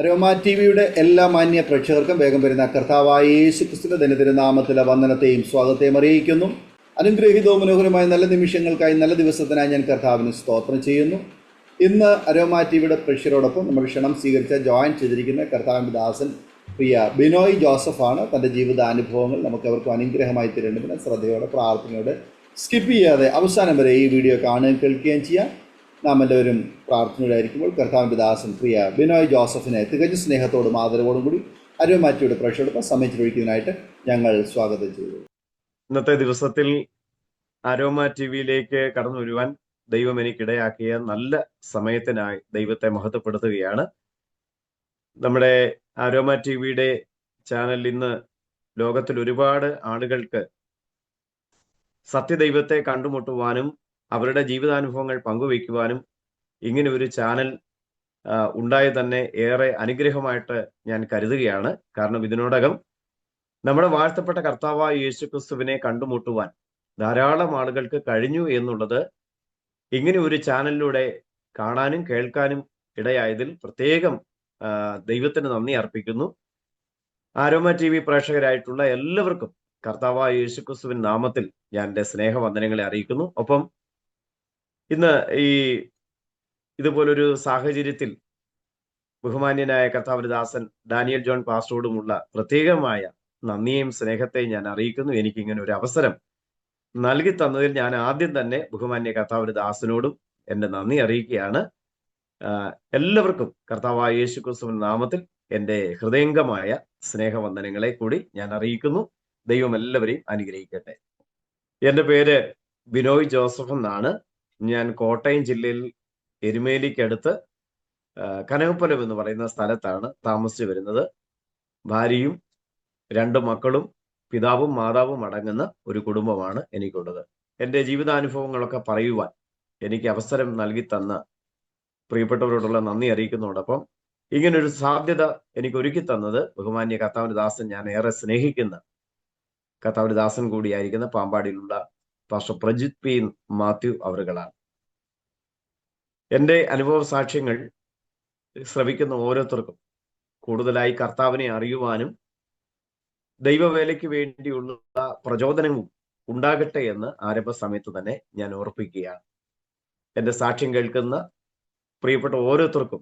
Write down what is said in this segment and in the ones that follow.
Aroma T വിയുടെ എല്ലാ മാന്യ പ്രേക്ഷകർക്കും വേഗം വരുന്ന കർത്താവായ യേശു ക്രിസ്തുവിന്റെ ധന്യതിരുനാമത്തിലെ വന്ദനത്തെയും സ്വാഗതത്തെയും അറിയിക്കുന്നു. അനുഗ്രഹീതവും മനോഹരമായ നല്ല നിമിഷങ്ങൾക്കായി നല്ല ദിവസത്തിനായി ഞാൻ കർത്താവിന് സ്തോത്രം ചെയ്യുന്നു. ഇന്ന് അരോമ ടി വിയുടെ പ്രേക്ഷകരോടൊപ്പം നമ്മൾ ക്ഷണം സ്വീകരിച്ച ജോയിൻ ചെയ്തിരിക്കുന്ന കർത്താവിൻ്റെ ദാസൻ പ്രിയ ബിനോയ് ജോസഫാണ്. തൻ്റെ ജീവിതാനുഭവങ്ങൾ നമുക്കവർക്കും അനുഗ്രഹമായി തരേണ്ടതിന് ശ്രദ്ധയോടെ പ്രാർത്ഥനയോടെ സ്കിപ്പ് ചെയ്യാതെ അവസാനം വരെ ഈ വീഡിയോ കാണുകയും കേൾക്കുകയും ചെയ്യാം. നാം എല്ലാവരും പ്രാർത്ഥനയോടായിരിക്കുമ്പോൾ കർത്താവിൻ്റെ ദാസൻ പ്രിയ ബിനോയ് ജോസഫിനെ തികഞ്ഞ സ്നേഹത്തോടും ആദരവോടും കൂടി അരോമ ടി വിയുടെ പ്രേക്ഷകരോടൊപ്പം സമയത്തിനൊഴിക്കുന്നതിനായിട്ട് ഞങ്ങൾ സ്വാഗതം ചെയ്തു. ഇന്നത്തെ ദിവസത്തിൽ അരോമ ടി വിയിലേക്ക് കടന്നു വരുവാൻ ദൈവം എനിക്കിടയാക്കിയ നല്ല സമയത്തിനായി ദൈവത്തെ മഹത്വപ്പെടുത്തുകയാണ്. നമ്മുടെ അരോമ ടി വിയുടെ ചാനൽ ഇന്ന് ലോകത്തിൽ ഒരുപാട് ആളുകൾക്ക് സത്യദൈവത്തെ കണ്ടുമുട്ടുവാനും അവരുടെ ജീവിതാനുഭവങ്ങൾ പങ്കുവയ്ക്കുവാനും ഇങ്ങനെ ഒരു ചാനൽ ഉണ്ടായത് തന്നെ ഏറെ അനുഗ്രഹമായിട്ട് ഞാൻ കരുതുകയാണ്. കാരണം ഇതിനോടകം നമ്മുടെ വാഴ്ത്തപ്പെട്ട കർത്താവായ യേശു ക്രിസ്തുവിനെ കണ്ടുമുട്ടുവാൻ ധാരാളം ആളുകൾക്ക് കഴിഞ്ഞു എന്നുള്ളത് ഇങ്ങനെ ഒരു ചാനലിലൂടെ കാണാനും കേൾക്കാനും ഇടയായതിൽ പ്രത്യേകം ദൈവത്തിന് നന്ദി അർപ്പിക്കുന്നു. അരോമ ടി വി പ്രേക്ഷകരായിട്ടുള്ള എല്ലാവർക്കും കർത്താവായ യേശു ക്രിസ്തുവിൻ നാമത്തിൽ ഞാൻ എൻ്റെ സ്നേഹവന്ദനങ്ങളെ അറിയിക്കുന്നു. ഒപ്പം ഇന്ന് ഇതുപോലൊരു സാഹചര്യത്തിൽ ബഹുമാന്യനായ കർത്താവിന്റെ ദാസൻ ഡാനിയൽ ജോൺ പാസ്റ്ററോടുമുള്ള പ്രത്യേകമായ നന്ദിയും സ്നേഹത്തെയും ഞാൻ അറിയിക്കുന്നു. എനിക്കിങ്ങനെ ഒരു അവസരം നൽകി തന്നതിൽ ഞാൻ ആദ്യം തന്നെ ബഹുമാന്യ കർത്താവിന്റെ ദാസനോടും എൻ്റെ നന്ദി അറിയിക്കുകയാണ്. എല്ലാവർക്കും കർത്താവായ യേശു ക്രിസ്തുവിന്റെ നാമത്തിൽ എൻ്റെ ഹൃദയംഗമായ സ്നേഹവന്ദനങ്ങളെ കൂടി ഞാൻ അറിയിക്കുന്നു. ദൈവം എല്ലാവരെയും അനുഗ്രഹിക്കട്ടെ. എൻ്റെ പേര് ബിനോയ് ജോസഫ് എന്നാണ്. ഞാൻ കോട്ടയം ജില്ലയിൽ എരുമേലിക്കടുത്ത് കനകപ്പലം എന്ന് പറയുന്ന സ്ഥലത്താണ് താമസിച്ചു വരുന്നത്. ഭാര്യയും 2 മക്കളും പിതാവും മാതാവും അടങ്ങുന്ന ഒരു കുടുംബമാണ് എനിക്കുള്ളത്. എൻ്റെ ജീവിതാനുഭവങ്ങളൊക്കെ പറയുവാൻ എനിക്ക് അവസരം നൽകി തന്ന പ്രിയപ്പെട്ടവരോടുള്ള നന്ദി അറിയിക്കുന്നതോടൊപ്പം ഇങ്ങനൊരു സാധ്യത എനിക്ക് ഒരുക്കി തന്നത് ബഹുമാന്യ കർത്താവിന്റെ ദാസൻ, ഞാൻ ഏറെ സ്നേഹിക്കുന്ന കർത്താവിന്റെ ദാസൻ കൂടിയായിരിക്കുന്ന പാമ്പാടിയിലുള്ള പാസ്റ്റർ പ്രജിത് പി മാത്യു അവറുകളാണ്. എൻ്റെ അനുഭവ സാക്ഷ്യങ്ങൾ ശ്രവിക്കുന്ന ഓരോരുത്തർക്കും കൂടുതലായി കർത്താവിനെ അറിയുവാനും ദൈവവേലയ്ക്ക് വേണ്ടിയുള്ള പ്രചോദനവും ഉണ്ടാകട്ടെ എന്ന് ആരംഭ സമയത്ത് തന്നെ ഞാൻ ഓർപ്പിക്കുകയാണ്. എൻ്റെ സാക്ഷ്യം കേൾക്കുന്ന പ്രിയപ്പെട്ട ഓരോരുത്തർക്കും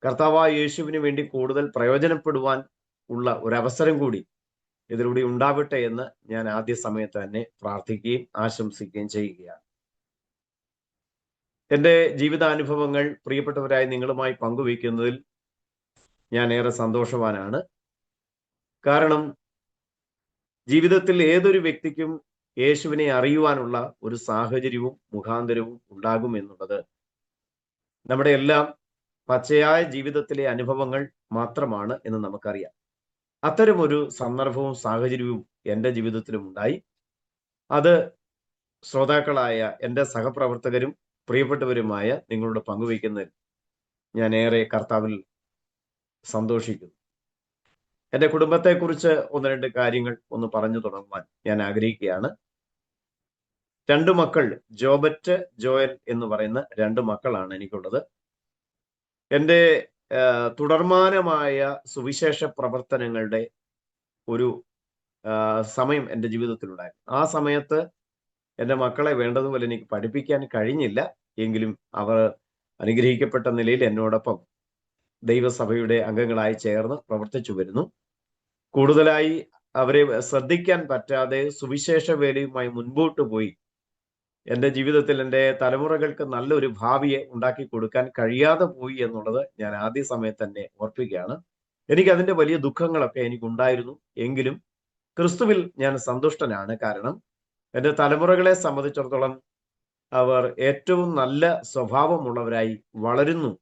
കർത്താവായ യേശുവിന് വേണ്ടി കൂടുതൽ പ്രയോജനപ്പെടുവാൻ ഉള്ള ഒരവസരം കൂടി ഇതിലൂടെ ഉണ്ടാവട്ടെ എന്ന് ഞാൻ ആദ്യ സമയത്ത് തന്നെ പ്രാർത്ഥിക്കുകയും ആശംസിക്കുകയും ചെയ്യുകയാണ്. എൻ്റെ ജീവിതാനുഭവങ്ങൾ പ്രിയപ്പെട്ടവരായി നിങ്ങളുമായി പങ്കുവയ്ക്കുന്നതിൽ ഞാൻ ഏറെ സന്തോഷവാനാണ്. കാരണം ജീവിതത്തിൽ ഏതൊരു വ്യക്തിക്കും യേശുവിനെ അറിയുവാനുള്ള ഒരു സാഹചര്യവും മുഖാന്തരവും ഉണ്ടാകും എന്നുള്ളത് നമ്മുടെ എല്ലാം പച്ചയായ ജീവിതത്തിലെ അനുഭവങ്ങൾ മാത്രമാണ് എന്ന് നമുക്കറിയാം. അത്തരമൊരു സന്ദർഭവും സാഹചര്യവും എൻ്റെ ജീവിതത്തിലും ഉണ്ടായി. അത് ശ്രോതാക്കളായ എൻ്റെ സഹപ്രവർത്തകരും പ്രിയപ്പെട്ടവരുമായ നിങ്ങളോട് പങ്കുവയ്ക്കുന്നതിൽ ഞാൻ ഏറെ കർത്താവിൽ സന്തോഷിക്കുന്നു. എൻ്റെ കുടുംബത്തെക്കുറിച്ച് 1-2 കാര്യങ്ങൾ പറഞ്ഞു തുടങ്ങുവാൻ ഞാൻ ആഗ്രഹിക്കുകയാണ്. 2 മക്കൾ, ജോബറ്റ്, ജോയൽ എന്ന് പറയുന്ന 2 മക്കളാണ് എനിക്കുള്ളത്. എൻ്റെ തുടർമാനമായ സുവിശേഷ പ്രവർത്തനങ്ങളുടെ ഒരു സമയം എൻ്റെ ജീവിതത്തിലുണ്ടായിരുന്നു. ആ സമയത്ത് എൻ്റെ മക്കളെ വേണ്ടതുപോലെ എനിക്ക് പഠിപ്പിക്കാൻ കഴിഞ്ഞില്ല. എങ്കിലും അവർ അനുഗ്രഹിക്കപ്പെട്ട നിലയിൽ എന്നോടൊപ്പം ദൈവസഭയുടെ അംഗങ്ങളായി ചേർന്ന് പ്രവർത്തിച്ചു വരുന്നു. കൂടുതലായി അവരെ ശ്രദ്ധിക്കാൻ പറ്റാതെ സുവിശേഷ വേലയുമായി മുൻപോട്ട് പോയി എൻ്റെ ജീവിതത്തിൽ എൻ്റെ തലമുറകൾക്ക് നല്ലൊരു ഭാവിയെ ഉണ്ടാക്കി കൊടുക്കാൻ കഴിയാതെ പോയി എന്നുള്ളത് ഞാൻ ആദ്യ സമയത്ത് തന്നെ ഓർപ്പിക്കുകയാണ്. എനിക്കതിൻ്റെ വലിയ ദുഃഖങ്ങളൊക്കെ എനിക്കുണ്ടായിരുന്നു. എങ്കിലും ക്രിസ്തുവിൽ ഞാൻ സന്തുഷ്ടനാണ്. കാരണം എൻ്റെ തലമുറകളെ സംബന്ധിച്ചിടത്തോളം അവർ ഏറ്റവും നല്ല സ്വഭാവമുള്ളവരായി വളരുന്നു.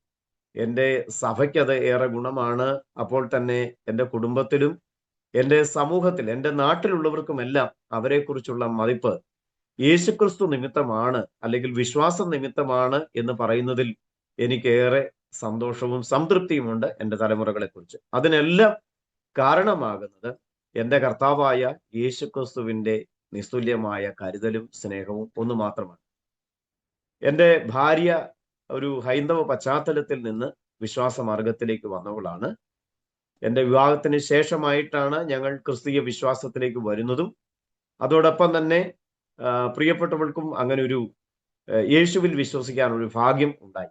എൻ്റെ സഭയ്ക്കത് ഏറെ ഗുണമാണ്. അപ്പോൾ തന്നെ എൻ്റെ കുടുംബത്തിലും എൻ്റെ സമൂഹത്തിൽ എൻ്റെ നാട്ടിലുള്ളവർക്കുമെല്ലാം അവരെക്കുറിച്ചുള്ള മതിപ്പ് യേശുക്രിസ്തു നിമിത്തമാണ്, അല്ലെങ്കിൽ വിശ്വാസം നിമിത്തമാണ് എന്ന് പറയുന്നതിൽ എനിക്കേറെ സന്തോഷവും സംതൃപ്തിയുമുണ്ട് എൻ്റെ തലമുറകളെ കുറിച്ച്. അതിനെല്ലാം കാരണമാകുന്നത് എൻ്റെ കർത്താവായ യേശുക്രിസ്തുവിൻ്റെ നിസ്തുല്യമായ കരുതലും സ്നേഹവും ഒന്ന് മാത്രമാണ്. എൻ്റെ ഭാര്യ ഒരു ഹൈന്ദവ പശ്ചാത്തലത്തിൽ നിന്ന് വിശ്വാസ മാർഗത്തിലേക്ക് വന്നവളാണ്. എൻ്റെ വിവാഹത്തിന് ശേഷമായിട്ടാണ് ഞങ്ങൾ ക്രിസ്തീയ വിശ്വാസത്തിലേക്ക് വരുന്നതും. അതോടൊപ്പം തന്നെ പ്രിയപ്പെട്ടവൾക്കും അങ്ങനെ ഒരു യേശുവിൽ വിശ്വസിക്കാനൊരു ഭാഗ്യം ഉണ്ടായി.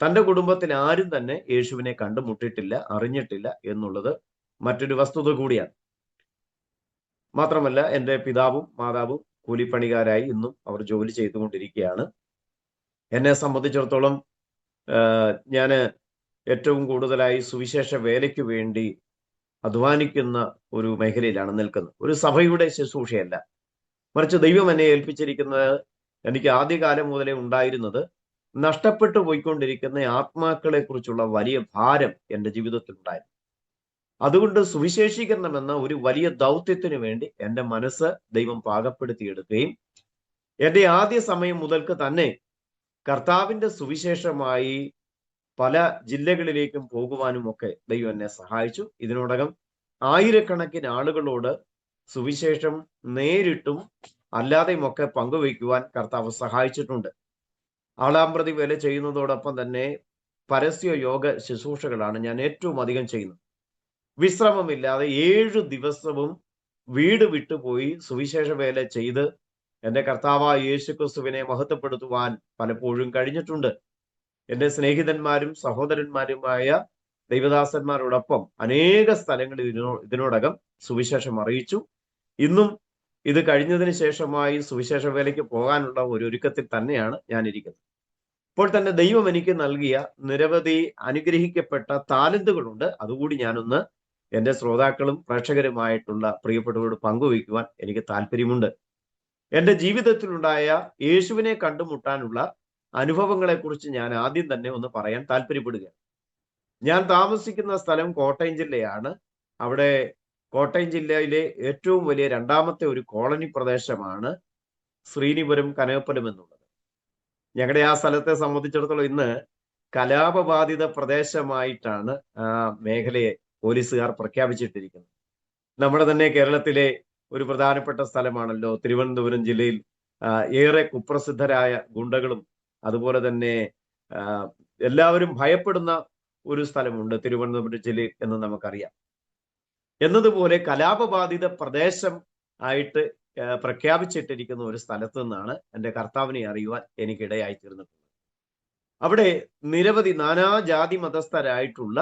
തൻ്റെ കുടുംബത്തിൽ ആരും തന്നെ യേശുവിനെ കണ്ടുമുട്ടിയിട്ടില്ല, അറിഞ്ഞിട്ടില്ല എന്നുള്ളത് മറ്റൊരു വസ്തുത കൂടിയാണ്. മാത്രമല്ല എൻ്റെ പിതാവും മാതാവും കൂലിപ്പണിക്കാരായി ഇന്നും അവർ ജോലി ചെയ്തുകൊണ്ടിരിക്കുകയാണ്. എന്നെ സംബന്ധിച്ചിടത്തോളം ഞാൻ ഏറ്റവും കൂടുതലായി സുവിശേഷ വേലയ്ക്ക് വേണ്ടി അധ്വാനിക്കുന്ന ഒരു മേഖലയിലാണ് നിൽക്കുന്നത്. ഒരു സഭയുടെ ശുശ്രൂഷയല്ല, മറിച്ച് ദൈവം എന്നെ ഏൽപ്പിച്ചിരിക്കുന്നത്, എനിക്ക് ആദ്യകാലം മുതലേ ഉണ്ടായിരുന്നത്, നഷ്ടപ്പെട്ടു പോയിക്കൊണ്ടിരിക്കുന്ന ആത്മാക്കളെ കുറിച്ചുള്ള വലിയ ഭാരം എൻ്റെ ജീവിതത്തിൽ ഉണ്ടായിരുന്നു. അതുകൊണ്ട് സുവിശേഷീകരണം എന്ന ഒരു വലിയ ദൗത്യത്തിന് വേണ്ടി എൻ്റെ മനസ്സ് ദൈവം പാകപ്പെടുത്തിയെടുക്കുകയും എൻ്റെ ആദ്യ സമയം മുതൽക്ക് തന്നെ കർത്താവിൻ്റെ സുവിശേഷമായി പല ജില്ലകളിലേക്കും പോകുവാനും ഒക്കെ ദൈവം എന്നെ സഹായിച്ചു. ഇതിനോടകം ആയിരക്കണക്കിന് ആളുകളോട് സുവിശേഷം നേരിട്ടും അല്ലാതെയും ഒക്കെ പങ്കുവയ്ക്കുവാൻ കർത്താവ് സഹായിച്ചിട്ടുണ്ട്. ആളാമ്പ്രതി വേല ചെയ്യുന്നതോടൊപ്പം തന്നെ പരസ്യ യോഗ ശുശ്രൂഷകളാണ് ഞാൻ ഏറ്റവും അധികം ചെയ്യുന്നത്. വിശ്രമമില്ലാതെ 7 ദിവസവും വീട് വിട്ടുപോയി സുവിശേഷ വേല ചെയ്ത് എൻ്റെ കർത്താവായ യേശുക്രിസ്തുവിനെ മഹത്വപ്പെടുത്തുവാൻ പലപ്പോഴും കഴിഞ്ഞിട്ടുണ്ട്. എൻ്റെ സ്നേഹിതന്മാരും സഹോദരന്മാരുമായ ദൈവദാസന്മാരോടൊപ്പം അനേക സ്ഥലങ്ങളിൽ ഇതിനോടകം സുവിശേഷം അറിയിച്ചു. ഇന്നും ഇത് കഴിഞ്ഞതിന് ശേഷമായി സുവിശേഷ വേലയ്ക്ക് പോകാനുള്ള ഒരു ഒരുക്കത്തിൽ തന്നെയാണ് ഞാനിരിക്കുന്നത്. ഇപ്പോൾ തന്നെ ദൈവം എനിക്ക് നൽകിയ നിരവധി അനുഗ്രഹിക്കപ്പെട്ട താലന്തുകളുണ്ട്. അതുകൂടി ഞാനൊന്ന് എൻ്റെ ശ്രോതാക്കളും പ്രേക്ഷകരുമായിട്ടുള്ള പ്രിയപ്പെട്ടവരോട് പങ്കുവയ്ക്കുവാൻ എനിക്ക് താല്പര്യമുണ്ട്. എൻ്റെ ജീവിതത്തിലുണ്ടായ യേശുവിനെ കണ്ടുമുട്ടാനുള്ള അനുഭവങ്ങളെക്കുറിച്ച് ഞാൻ ആദ്യം തന്നെ ഒന്ന് പറയാൻ താല്പര്യപ്പെടുകയാണ്. ഞാൻ താമസിക്കുന്ന സ്ഥലം കോട്ടയം ജില്ലയാണ്. അവിടെ കോട്ടയം ജില്ലയിലെ ഏറ്റവും വലിയ രണ്ടാമത്തെ ഒരു കോളനി പ്രദേശമാണ് ശ്രീനിപുരം കനകപ്പലം എന്നുള്ളത്. ഞങ്ങളുടെ ആ സ്ഥലത്തെ സംബന്ധിച്ചിടത്തോളം ഇന്ന് കലാപബാധിത പ്രദേശമായിട്ടാണ് ആ മേഖലയെ പോലീസുകാർ പ്രഖ്യാപിച്ചിട്ടിരിക്കുന്നത്. നമ്മുടെ തന്നെ കേരളത്തിലെ ഒരു പ്രധാനപ്പെട്ട സ്ഥലമാണല്ലോ തിരുവനന്തപുരം ജില്ലയിൽ ഏറെ കുപ്രസിദ്ധരായ ഗുണ്ടകളും അതുപോലെ തന്നെ എല്ലാവരും ഭയപ്പെടുന്ന ഒരു സ്ഥലമുണ്ട് തിരുവനന്തപുരം ജില്ലയിൽ എന്ന് നമുക്കറിയാം. എന്നതുപോലെ കലാപബാധിത പ്രദേശം ആയിട്ട് പ്രഖ്യാപിച്ചിട്ടിരിക്കുന്ന ഒരു സ്ഥലത്ത് നിന്നാണ് എൻ്റെ കർത്താവിനെ അറിയുവാൻ എനിക്കിടയായി തീർന്നിട്ടുള്ളത്. അവിടെ നിരവധി നാനാജാതി മതസ്ഥരായിട്ടുള്ള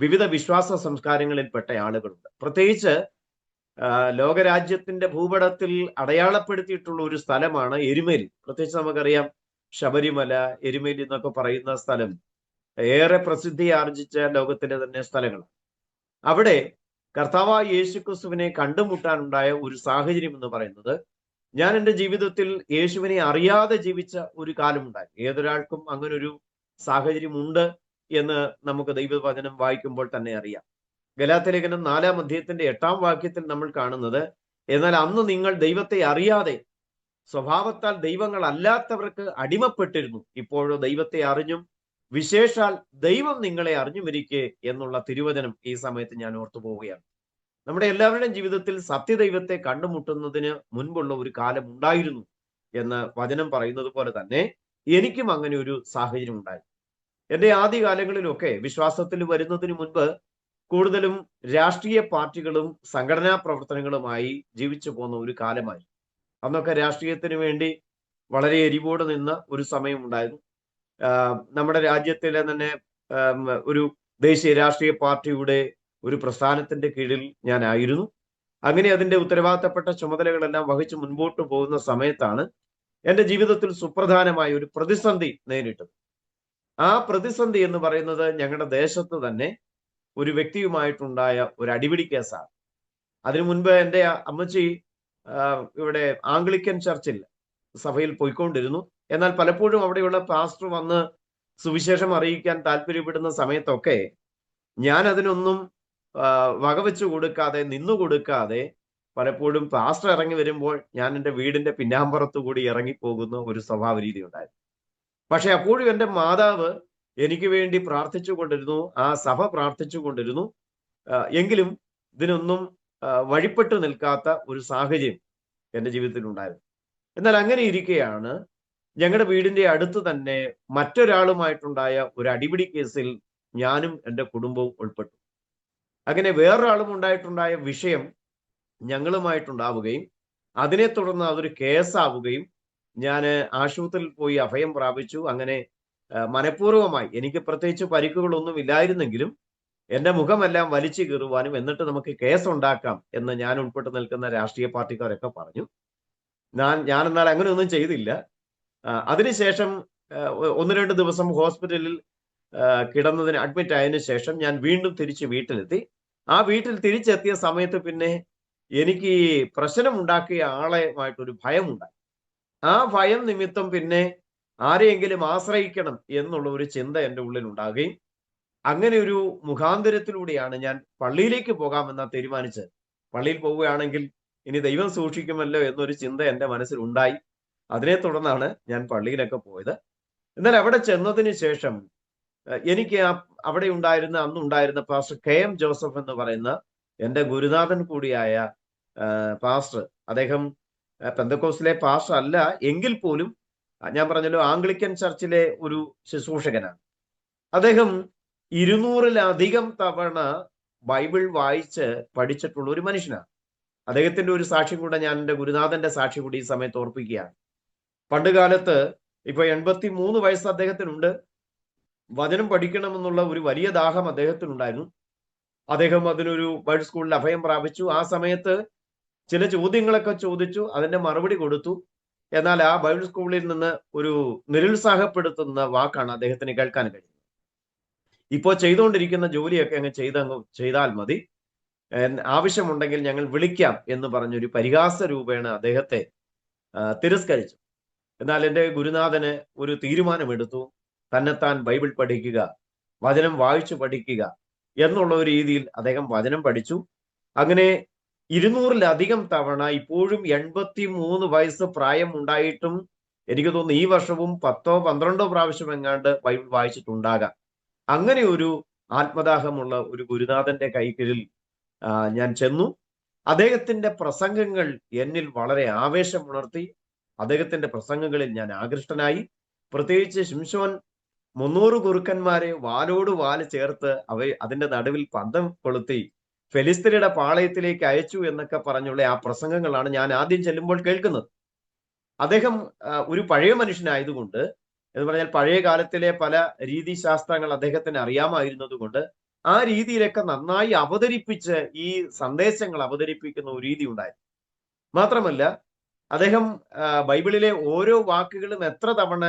വിവിധ വിശ്വാസ സംസ്കാരങ്ങളിൽപ്പെട്ട ആളുകളുണ്ട്. പ്രത്യേകിച്ച് ലോകരാജ്യത്തിന്റെ ഭൂപടത്തിൽ അടയാളപ്പെടുത്തിയിട്ടുള്ള ഒരു സ്ഥലമാണ് എരുമേലി. പ്രത്യേകിച്ച് നമുക്കറിയാം ശബരിമല, എരുമേലി എന്നൊക്കെ പറയുന്ന സ്ഥലം ഏറെ പ്രസിദ്ധി ആർജിച്ച ലോകത്തിലെ തന്നെ സ്ഥലങ്ങളാണ്. അവിടെ കർത്താവായ യേശുക്രിസ്തുവിനെ കണ്ടുമുട്ടാനുണ്ടായ ഒരു സാഹചര്യം എന്ന് പറയുന്നത്, ഞാൻ എൻ്റെ ജീവിതത്തിൽ യേശുവിനെ അറിയാതെ ജീവിച്ച ഒരു കാലമുണ്ടായി. ഏതൊരാൾക്കും അങ്ങനൊരു സാഹചര്യം ഉണ്ട് എന്ന് നമുക്ക് ദൈവവചനം വായിക്കുമ്പോൾ തന്നെ അറിയാം. ഗലാത്യലേഖനം 4-ാം അധ്യായത്തിന്റെ 8-ാം വാക്യത്തിൽ നമ്മൾ കാണുന്നത്, എന്നാൽ അന്ന് നിങ്ങൾ ദൈവത്തെ അറിയാതെ സ്വഭാവത്താൽ ദൈവങ്ങൾ അല്ലാത്തവർക്ക് അടിമപ്പെട്ടിരുന്നു, ഇപ്പോഴോ ദൈവത്തെ അറിഞ്ഞും വിശേഷാൽ ദൈവം നിങ്ങളെ അറിഞ്ഞുമിരിക്കെ എന്നുള്ള തിരുവചനം ഈ സമയത്ത് ഞാൻ ഓർത്തു പോവുകയാണ്. നമ്മുടെ എല്ലാവരുടെയും ജീവിതത്തിൽ സത്യദൈവത്തെ കണ്ടുമുട്ടുന്നതിന് മുൻപുള്ള ഒരു കാലം ഉണ്ടായിരുന്നു എന്ന് വചനം പറയുന്നത് പോലെ തന്നെ എനിക്കും അങ്ങനെ ഒരു സാഹചര്യം ഉണ്ടായി. എൻ്റെ ആദ്യകാലങ്ങളിലൊക്കെ വിശ്വാസത്തിൽ വരുന്നതിന് മുൻപ് കൂടുതലും രാഷ്ട്രീയ പാർട്ടികളും സംഘടനാ പ്രവർത്തനങ്ങളുമായി ജീവിച്ചു പോന്ന ഒരു കാലമായി. അന്നൊക്കെ രാഷ്ട്രീയത്തിന് വേണ്ടി വളരെ എരിവോട് നിന്ന ഒരു സമയം ഉണ്ടായിരുന്നു. നമ്മുടെ രാജ്യത്തിലെ തന്നെ ഒരു ദേശീയ രാഷ്ട്രീയ പാർട്ടിയുടെ ഒരു പ്രസ്ഥാനത്തിന്റെ കീഴിൽ ഞാനായിരുന്നു. അങ്ങനെ അതിന്റെ ഉത്തരവാദിത്തപ്പെട്ട ചുമതലകളെല്ലാം വഹിച്ച് മുൻപോട്ട് പോകുന്ന സമയത്താണ് എൻ്റെ ജീവിതത്തിൽ സുപ്രധാനമായ ഒരു പ്രതിസന്ധി നേരിട്ടത്. ആ പ്രതിസന്ധി എന്ന് പറയുന്നത് ഞങ്ങളുടെ ദേശത്ത് തന്നെ ഒരു വ്യക്തിയുമായിട്ടുണ്ടായ ഒരു അടിപിടി കേസാണ്. അതിനു മുൻപ് എൻ്റെ അമ്മച്ചി ഇവിടെ ആംഗ്ലിക്കൻ ചർച്ചിൽ സഭയിൽ പോയിക്കൊണ്ടിരുന്നു. എന്നാൽ പലപ്പോഴും അവിടെയുള്ള പാസ്റ്റർ വന്ന് സുവിശേഷം അറിയിക്കാൻ താല്പര്യപ്പെടുന്ന സമയത്തൊക്കെ ഞാൻ അതിനൊന്നും വകവെച്ചു കൊടുക്കാതെ നിന്നു കൊടുക്കാതെ പലപ്പോഴും പാസ്റ്റർ ഇറങ്ങി വരുമ്പോൾ ഞാൻ എൻ്റെ വീടിന്റെ പിന്നാമ്പുറത്തു കൂടി ഇറങ്ങിപ്പോകുന്ന ഒരു സ്വഭാവ രീതി ഉണ്ടായിരുന്നു. പക്ഷെ അപ്പോഴും എൻ്റെ മാതാവ് എനിക്ക് വേണ്ടി പ്രാർത്ഥിച്ചു കൊണ്ടിരുന്നു, ആ സഭ പ്രാർത്ഥിച്ചു കൊണ്ടിരുന്നു. എങ്കിലും ഇതിനൊന്നും വഴിപ്പെട്ടു നിൽക്കാത്ത ഒരു സാഹചര്യം എൻ്റെ ജീവിതത്തിൽ ഉണ്ടായിരുന്നു. എന്നാൽ അങ്ങനെ ഇരിക്കെയാണ് ഞങ്ങളുടെ വീടിന്റെ അടുത്ത് തന്നെ മറ്റൊരാളുമായിട്ടുണ്ടായ ഒരു അടിപിടി കേസിൽ ഞാനും എൻ്റെ കുടുംബവും ഉൾപ്പെട്ടു. അങ്ങനെ വേറൊരാളും ഉണ്ടായിട്ടുണ്ടായ വിഷയം ഞങ്ങളുമായിട്ടുണ്ടാവുകയും അതിനെ തുടർന്ന് അതൊരു കേസാവുകയും ഞാൻ ആശുപത്രിയിൽ പോയി അഭയം പ്രാപിച്ചു. അങ്ങനെ മനഃപൂർവ്വമായി, എനിക്ക് പ്രത്യേകിച്ച് പരിക്കുകളൊന്നും ഇല്ലായിരുന്നെങ്കിലും എന്റെ മുഖമെല്ലാം വലിച്ചു കീറുവാനും എന്നിട്ട് നമുക്ക് കേസ് ഉണ്ടാക്കാം എന്ന് ഞാൻ ഉൾപ്പെട്ട് നിൽക്കുന്ന രാഷ്ട്രീയ പാർട്ടിക്കാരൊക്കെ പറഞ്ഞു. ഞാൻ എന്നാൽ അങ്ങനെയൊന്നും ചെയ്തില്ല. അതിനുശേഷം ഒന്ന് രണ്ട് ദിവസം ഹോസ്പിറ്റലിൽ കിടന്നതിന് അഡ്മിറ്റ് ആയതിനു ശേഷം ഞാൻ വീണ്ടും തിരിച്ച് വീട്ടിലെത്തി. ആ വീട്ടിൽ തിരിച്ചെത്തിയ സമയത്ത് പിന്നെ എനിക്ക് പ്രശ്നം ഉണ്ടാക്കിയ ആളുമായിട്ടൊരു ഭയമുണ്ടായി. ആ ഭയം നിമിത്തം പിന്നെ ആരെയെങ്കിലും ആശ്രയിക്കണം എന്നുള്ള ഒരു ചിന്ത എൻ്റെ ഉള്ളിൽ ഉണ്ടാകുകയും അങ്ങനെ ഒരു മുഖാന്തരത്തിലൂടെയാണ് ഞാൻ പള്ളിയിലേക്ക് പോകാമെന്ന് തീരുമാനിച്ചത്. പള്ളിയിൽ പോവുകയാണെങ്കിൽ ഇനി ദൈവം സൂക്ഷിക്കുമല്ലോ എന്നൊരു ചിന്ത എൻ്റെ മനസ്സിൽ ഉണ്ടായി. അതിനെ തുടർന്നാണ് ഞാൻ പള്ളിയിലൊക്കെ പോയത്. എന്നാൽ അവിടെ ചെന്നതിന് ശേഷം എനിക്ക് അവിടെ അന്നുണ്ടായിരുന്ന പാസ്റ്റർ KM ജോസഫ് എന്ന് പറയുന്ന എൻ്റെ ഗുരുനാഥൻ കൂടിയായ പാസ്റ്റർ, അദ്ദേഹം പെന്തക്കോസ്തിലെ പാസ്റ്റർ അല്ല എങ്കിൽ പോലും ഞാൻ പറഞ്ഞല്ലോ ആംഗ്ലിക്കൻ ചർച്ചിലെ ഒരു ശുശ്രൂഷകനാണ്. അദ്ദേഹം 200-ലധികം തവണ ബൈബിൾ വായിച്ച് പഠിച്ചിട്ടുള്ള ഒരു മനുഷ്യനാണ്. അദ്ദേഹത്തിന്റെ ഒരു സാക്ഷ്യം കൂടെ ഞാൻ എൻ്റെ ഗുരുനാഥന്റെ സാക്ഷി കൂടി ഈ സമയത്ത് ഓർപ്പിക്കുകയാണ്. പണ്ട് കാലത്ത്, ഇപ്പൊ 83 വയസ്സ് അദ്ദേഹത്തിനുണ്ട്, വചനം പഠിക്കണമെന്നുള്ള ഒരു വലിയ ദാഹം അദ്ദേഹത്തിനുണ്ടായിരുന്നു. അദ്ദേഹം അതിനൊരു ബൈബിൾ സ്കൂളിൽ അഭയം പ്രാപിച്ചു. ആ സമയത്ത് ചില ചോദ്യങ്ങളൊക്കെ ചോദിച്ചു, അതിന്റെ മറുപടി കൊടുത്തു. എന്നാൽ ആ ബൈബിൾ സ്കൂളിൽ നിന്ന് ഒരു നിരുത്സാഹപ്പെടുത്തുന്ന വാക്കാണ് അദ്ദേഹത്തിന് കേൾക്കാൻ കഴിഞ്ഞത്. ഇപ്പോൾ ചെയ്തുകൊണ്ടിരിക്കുന്ന ജോലിയൊക്കെ അങ്ങ് ചെയ്താൽ മതി, ആവശ്യമുണ്ടെങ്കിൽ ഞങ്ങൾ വിളിക്കാം എന്ന് പറഞ്ഞൊരു പരിഹാസ രൂപേണ അദ്ദേഹത്തെ തിരസ്കരിച്ചു. എന്നാൽ എൻ്റെ ഗുരുനാഥന് ഒരു തീരുമാനമെടുത്തു. തന്നെത്താൻ ബൈബിൾ പഠിക്കുക, വചനം വായിച്ചു പഠിക്കുക എന്നുള്ള ഒരു രീതിയിൽ അദ്ദേഹം വചനം പഠിച്ചു. അങ്ങനെ 200-ലധികം തവണ, ഇപ്പോഴും 83 വയസ്സ് പ്രായം ഉണ്ടായിട്ടും എനിക്ക് തോന്നുന്നു ഈ വർഷവും 10-12 പ്രാവശ്യം എങ്ങാണ്ട് ബൈബിൾ വായിച്ചിട്ടുണ്ടാകാം. അങ്ങനെ ഒരു ആത്മദാഹമുള്ള ഒരു ഗുരുനാഥന്റെ കൈക്കീഴിൽ ഞാൻ ചെന്നു. അദ്ദേഹത്തിന്റെ പ്രസംഗങ്ങൾ എന്നിൽ വളരെ ആവേശമുണർത്തി. അദ്ദേഹത്തിന്റെ പ്രസംഗങ്ങളിൽ ഞാൻ ആകൃഷ്ടനായി. പ്രത്യേകിച്ച് ശിംശോൻ 300 കുറുക്കന്മാരെ വാലോട് വാല് ചേർത്ത് അതിന്റെ നടുവിൽ പന്തം കൊളുത്തി ഫെലിസ്തീനയുടെ പാളയത്തിലേക്ക് അയച്ചു എന്നൊക്കെ പറഞ്ഞുള്ള ആ പ്രസംഗങ്ങളാണ് ഞാൻ ആദ്യം ചെല്ലുമ്പോൾ കേൾക്കുന്നത്. അദ്ദേഹം ഒരു പഴയ മനുഷ്യനായതുകൊണ്ട്, എന്ന് പറഞ്ഞാൽ പഴയ കാലത്തിലെ പല രീതിശാസ്ത്രങ്ങൾ അദ്ദേഹത്തിന് അറിയാമായിരുന്നത് കൊണ്ട് ആ രീതിയിലൊക്കെ നന്നായി അവതരിപ്പിച്ച് ഈ സന്ദേശങ്ങൾ അവതരിപ്പിക്കുന്ന ഒരു രീതി ഉണ്ടായിരുന്നു. മാത്രമല്ല, അദ്ദേഹം ബൈബിളിലെ ഓരോ വാക്കുകളും എത്ര തവണ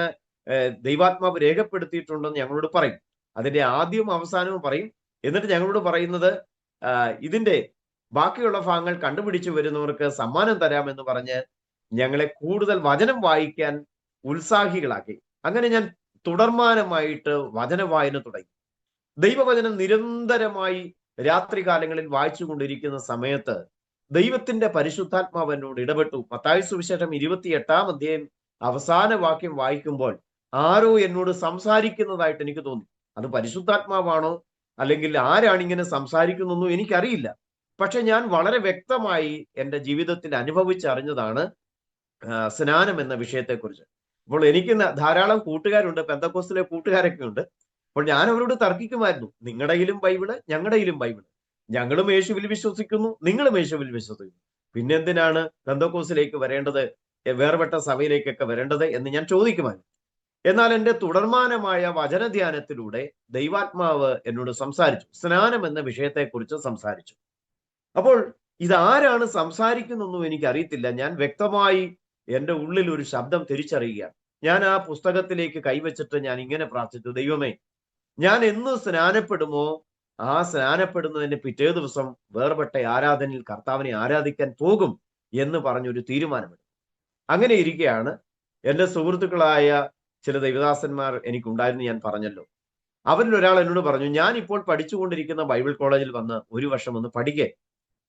ദൈവാത്മാവ് രേഖപ്പെടുത്തിയിട്ടുണ്ടെന്ന് ഞങ്ങളോട് പറയും. അതിന്റെ ആദ്യവും അവസാനവും പറയും. എന്നിട്ട് ഞങ്ങളോട് പറയുന്നത്, ഇതിന്റെ ബാക്കിയുള്ള ഭാഗങ്ങൾ കണ്ടുപിടിച്ചു വരുന്നവർക്ക് സമ്മാനം തരാമെന്ന് പറഞ്ഞ് ഞങ്ങളെ കൂടുതൽ വചനം വായിക്കാൻ ഉത്സാഹികളാക്കി. അങ്ങനെ ഞാൻ തുടർമാനമായിട്ട് വചന വായന തുടങ്ങി. ദൈവവചനം നിരന്തരമായി രാത്രികാലങ്ങളിൽ വായിച്ചു കൊണ്ടിരിക്കുന്ന സമയത്ത് ദൈവത്തിന്റെ പരിശുദ്ധാത്മാവ് എന്നോട് ഇടപെട്ടു. മത്തായി സുവിശേഷം 28-ാം അധ്യായം അവസാന വാക്യം വായിക്കുമ്പോൾ ആരോ എന്നോട് സംസാരിക്കുന്നതായിട്ട് എനിക്ക് തോന്നി. അത് പരിശുദ്ധാത്മാവാണോ അല്ലെങ്കിൽ ആരാണ് ഇങ്ങനെ സംസാരിക്കുന്നൊന്നും എനിക്കറിയില്ല. പക്ഷെ ഞാൻ വളരെ വ്യക്തമായി എൻ്റെ ജീവിതത്തിൽ അനുഭവിച്ചറിഞ്ഞതാണ് സ്നാനം എന്ന വിഷയത്തെക്കുറിച്ച്. അപ്പോൾ എനിക്ക് ധാരാളം കൂട്ടുകാരുണ്ട്, പെന്തക്കോസ്തിലെ കൂട്ടുകാരൊക്കെ ഉണ്ട്. അപ്പോൾ ഞാൻ അവരോട് തർക്കിക്കുമായിരുന്നു, നിങ്ങളുടെയിലും ബൈബിള്, ഞങ്ങളുടെയിലും ബൈബിള്, ഞങ്ങളും യേശുവിൽ വിശ്വസിക്കുന്നു, നിങ്ങളും യേശുവിൽ വിശ്വസിക്കുന്നു, പിന്നെന്തിനാണ് പെന്തക്കോസ്തിലേക്ക് വരേണ്ടത്, വേർപെട്ട സഭയിലേക്കൊക്കെ വരേണ്ടത് എന്ന് ഞാൻ ചോദിക്കുമായിരുന്നു. എന്നാൽ എൻ്റെ തുടർമാനമായ വചനധ്യാനത്തിലൂടെ ദൈവാത്മാവ് എന്നോട് സംസാരിച്ചു, സ്നാനം എന്ന വിഷയത്തെക്കുറിച്ച് സംസാരിച്ചു. അപ്പോൾ ഇതാരാണ് സംസാരിക്കുന്നൊന്നും എനിക്കറിയത്തില്ല. ഞാൻ വ്യക്തമായി എൻ്റെ ഉള്ളിൽ ഒരു ശബ്ദം തിരിച്ചറിയുകയാണ്. ഞാൻ ആ പുസ്തകത്തിലേക്ക് കൈവച്ചിട്ട് ഞാൻ ഇങ്ങനെ പ്രാർത്ഥിച്ചു, ദൈവമേ, ഞാൻ എന്ന് സ്നാനപ്പെടുമോ ആ സ്നാനപ്പെടുന്നതിന്റെ പിറ്റേ ദിവസം വേർപെട്ട ആരാധനയിൽ കർത്താവിനെ ആരാധിക്കാൻ പോകും എന്ന് പറഞ്ഞൊരു തീരുമാനമെടുത്തു. അങ്ങനെ ഇരിക്കുകയാണ് എൻ്റെ സുഹൃത്തുക്കളായ ചില ദൈവദാസന്മാർ എനിക്കുണ്ടായിരുന്നു, ഞാൻ പറഞ്ഞല്ലോ. അവരിൽ ഒരാൾ എന്നോട് പറഞ്ഞു, ഞാൻ ഇപ്പോൾ പഠിച്ചുകൊണ്ടിരിക്കുന്ന ബൈബിൾ കോളേജിൽ വന്ന് ഒരു വർഷം ഒന്ന് പഠിക്കേ,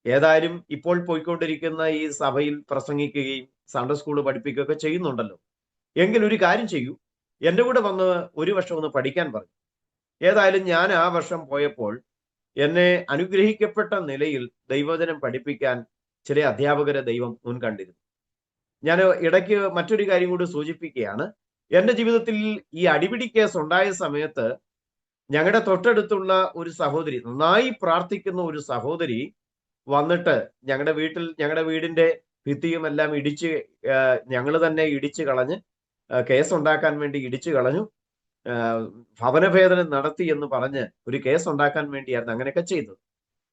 ഏതായാലും ഇപ്പോൾ പോയിക്കൊണ്ടിരിക്കുന്ന ഈ സഭയിൽ പ്രസംഗിക്കുകയും സൺഡേ സ്കൂൾ പഠിപ്പിക്കുകയൊക്കെ ചെയ്യുന്നുണ്ടല്ലോ, എങ്കിൽ ഒരു കാര്യം ചെയ്യൂ, എൻ്റെ കൂടെ വന്ന് ഒരു വർഷം ഒന്ന് പഠിക്കാൻ പറഞ്ഞു. ഏതായാലും ഞാൻ ആ വർഷം പോയപ്പോൾ എന്നെ അനുഗ്രഹിക്കപ്പെട്ട നിലയിൽ ദൈവവചനം പഠിപ്പിക്കാൻ ചില അധ്യാപകരെ ദൈവം മുൻകണ്ടിരുന്നു. ഞാൻ ഇടയ്ക്ക് മറ്റൊരു കാര്യം കൂടി സൂചിപ്പിക്കുകയാണ്. എൻ്റെ ജീവിതത്തിൽ ഈ അടിപിടി കേസ് ഉണ്ടായ സമയത്ത് ഞങ്ങളുടെ തൊട്ടടുത്തുള്ള ഒരു സഹോദരി, നന്നായി പ്രാർത്ഥിക്കുന്ന ഒരു സഹോദരി വന്നിട്ട് ഞങ്ങളുടെ വീടിന്റെ ഭിത്തിയും എല്ലാം ഇടിച്ച് ഞങ്ങൾ തന്നെ ഇടിച്ചു കളഞ്ഞ് കേസ് ഉണ്ടാക്കാൻ വേണ്ടി ഇടിച്ചു കളഞ്ഞു, ഭവനഭേദനം നടത്തി എന്ന് പറഞ്ഞ് ഒരു കേസ് ഉണ്ടാക്കാൻ വേണ്ടിയായിരുന്നു അങ്ങനെയൊക്കെ ചെയ്തത്.